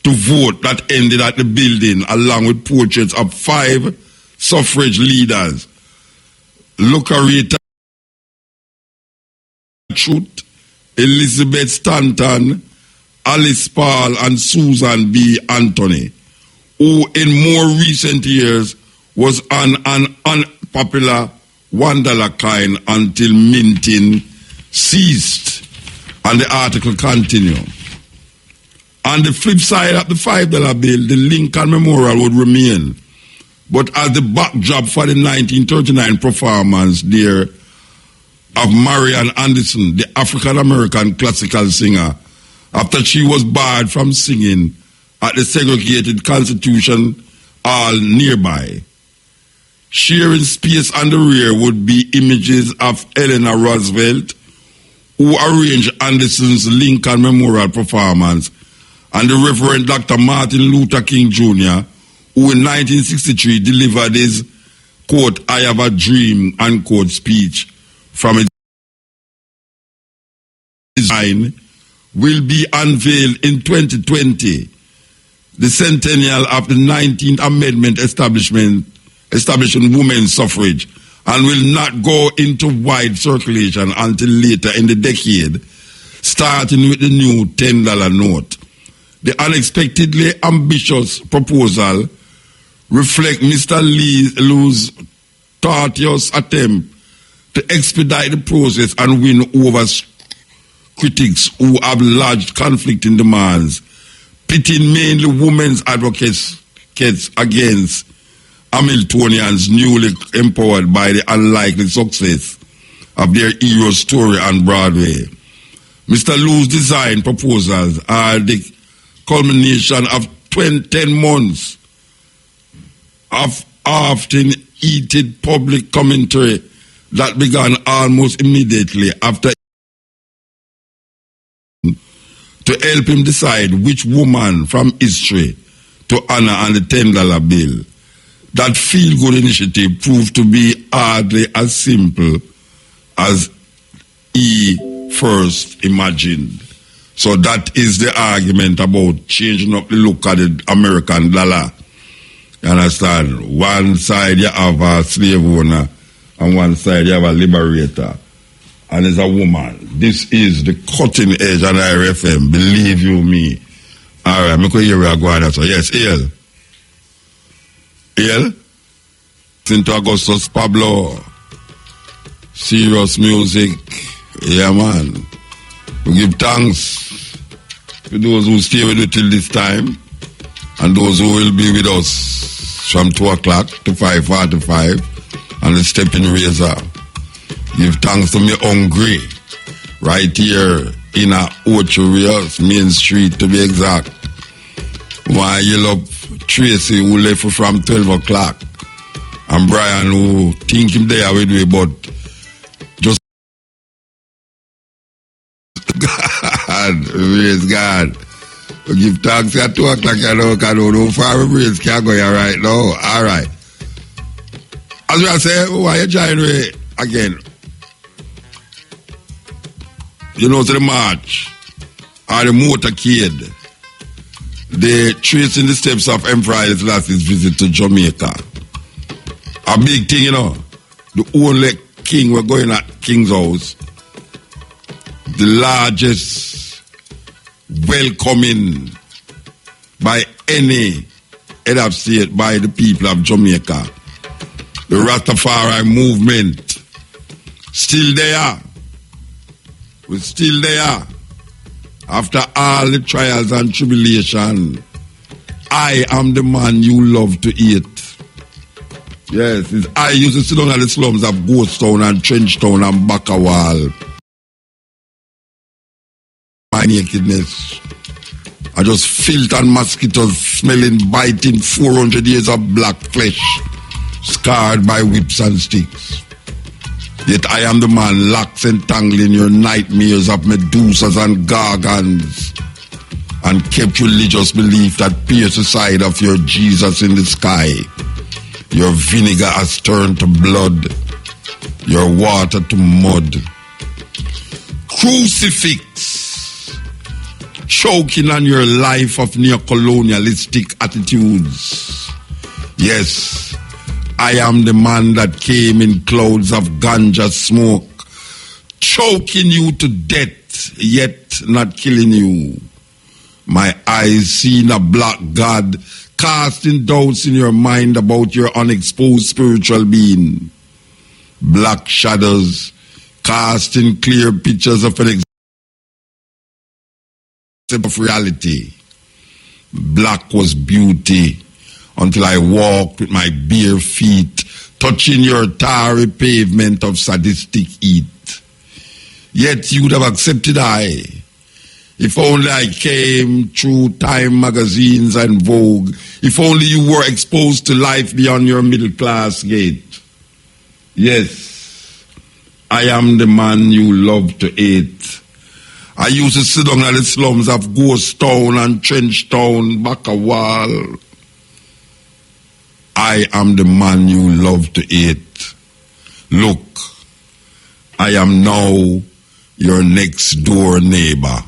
to vote that ended at the building, along with portraits of 5 suffrage leaders: Lucretia Truth, Elizabeth Stanton, Alice Paul, and Susan B. Anthony, who in more recent years was an unpopular $1 coin until minting ceased. And the article continues. On the flip side of the $5 bill, the Lincoln Memorial would remain, but as the backdrop for the 1939 performance there of Marian Anderson, the African-American classical singer, after she was barred from singing at the segregated Constitution Hall nearby. Sharing space on the rear would be images of Eleanor Roosevelt, who arranged Anderson's Lincoln Memorial performance, and the Reverend Dr. Martin Luther King Jr., who in 1963 delivered his, quote, "I have a dream," unquote, speech from his design, will be unveiled in 2020, the centennial of the 19th Amendment establishing women's suffrage, and will not go into wide circulation until later in the decade, starting with the new $10 note. The unexpectedly ambitious proposal reflects Mr. Liu's tortuous attempt to expedite the process and win over critics who have lodged conflicting demands, pitting mainly women's advocates against Hamiltonians newly empowered by the unlikely success of their hero story on Broadway. Mr. Liu's design proposals are the culmination of 10 months of often heated public commentary that began almost immediately after, to help him decide which woman from history to honor on the $10 bill. That feel-good initiative proved to be hardly as simple as he first imagined. So that is the argument about changing up the look of the American dollar. You understand? One side you have a slave owner, and one side you have a liberator. And it's a woman. This is the cutting edge on IRFM. Believe you me. All right, I'm going to hear where I go on. So yes, Ale. Ale? Into Augustus Pablo. Serious music. Yeah, man. We give thanks to those who stay with you till this time, and those who will be with us from 2 o'clock to 5:45 and the stepping razor. Give thanks to me hungry right here in a Ocho Rios, Main Street to be exact. Why you love Tracy who left from 12 o'clock, and Brian who think him there with me, but just God, praise God. We give thanks at 2 o'clock, you know, because no far praise can't go here right now. All right. As we say, why you join me again? You know, to the march, or the motorcade, they tracing the steps of Emperor Haile Selassie's visit to Jamaica. A big thing, you know. The only king we're going at King's house. The largest welcoming by any head of state by the people of Jamaica. The Rastafari movement still there. We're still there. After all the trials and tribulation, I am the man you love to eat. Yes, I used to sit down at the slums of Ghost Town and Trench Town and Bakawal. My nakedness. I just filth and mosquitoes smelling, biting 400 years of black flesh, scarred by whips and sticks. Yet I am the man locks and tangling your nightmares of Medusas and Gargans, and kept religious belief that pierced the side of your Jesus in the sky. Your vinegar has turned to blood, your water to mud. Crucifix, choking on your life of neo-colonialistic attitudes. Yes, I am the man that came in clouds of ganja smoke, choking you to death, yet not killing you. My eyes seen a black God casting doubts in your mind about your unexposed spiritual being. Black shadows casting clear pictures of an of reality. Black was beauty until I walked with my bare feet, touching your tarry pavement of sadistic heat. Yet you would have accepted I, if only I came through Time magazines and Vogue, if only you were exposed to life beyond your middle class gate. Yes, I am the man you love to hate. I used to sit down in the slums of Ghost Town and Trench Town, back a wall. I am the man you love to hate. Look, I am now your next door neighbor.